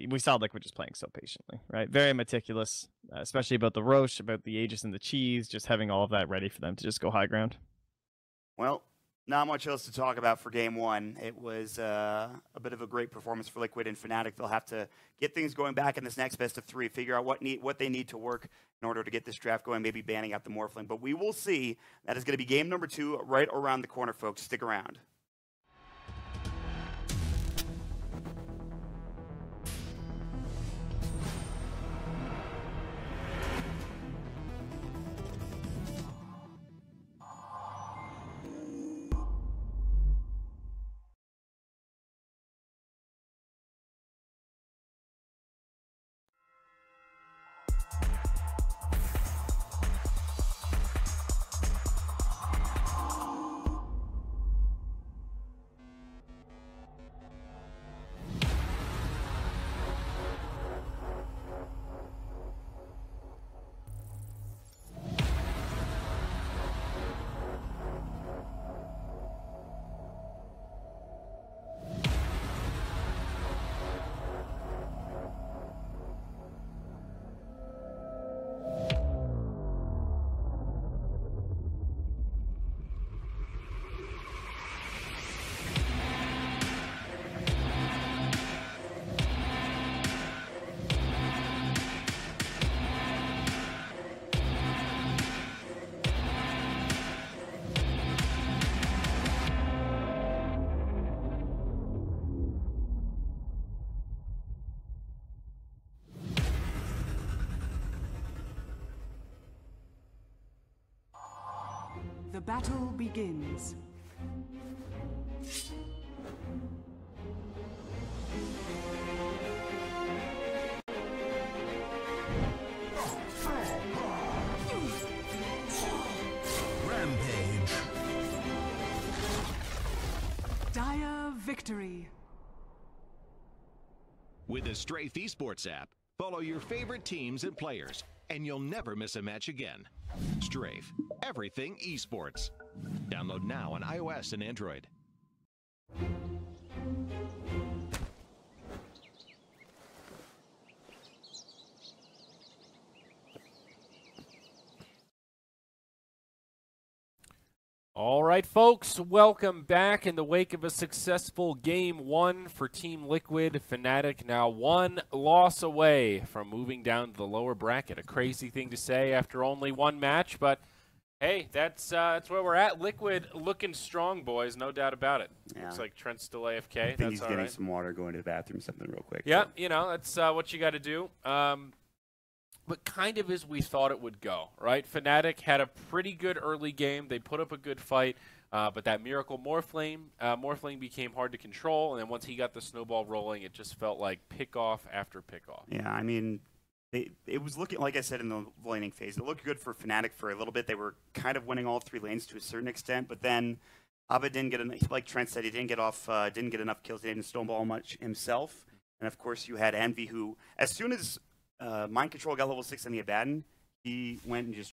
we saw Liquid just playing so patiently, right? Very meticulous, especially about the Roche, about the Aegis and the cheese, just having all of that ready for them to just go high ground. Well, Not much else to talk about for Game 1. It was a bit of a great performance for Liquid and Fnatic. They'll have to get things going back in this next best of 3, figure out what they need to work in order to get this draft going, maybe banning out the Morphling. But we will see. That is going to be game number 2 right around the corner, folks. Stick around. The battle begins. Rampage. Dire victory. With the Strafe Esports app, follow your favorite teams and players, and you'll never miss a match again. Strafe, everything esports. Download now on iOS and Android. All right, folks, welcome back. In the wake of a successful Game 1 for Team Liquid, Fnatic now 1 loss away from moving down to the lower bracket. A crazy thing to say after only 1 match, but hey, that's where we're at. Liquid looking strong, boys, no doubt about it. Yeah. Looks like Trent's still AFK. I think That's he's all getting right. some water, going to the bathroom, something real quick. Yeah, So. you know, that's what you got to do. But kind of as we thought it would go, right? Fnatic had a pretty good early game. They put up a good fight, but that Miracle Morphling became hard to control, and then once he got the snowball rolling, it just felt like pick-off after pick-off. Yeah, I mean, it was looking, like I said in the laning phase, it looked good for Fnatic for a little bit. They were kind of winning all 3 lanes to a certain extent, but then Abba didn't get enough, like Trent said, he didn't get enough kills. He didn't snowball much himself. And of course, you had Envy, who, as soon as Mind Control got level 6 in the Abaddon, he went and just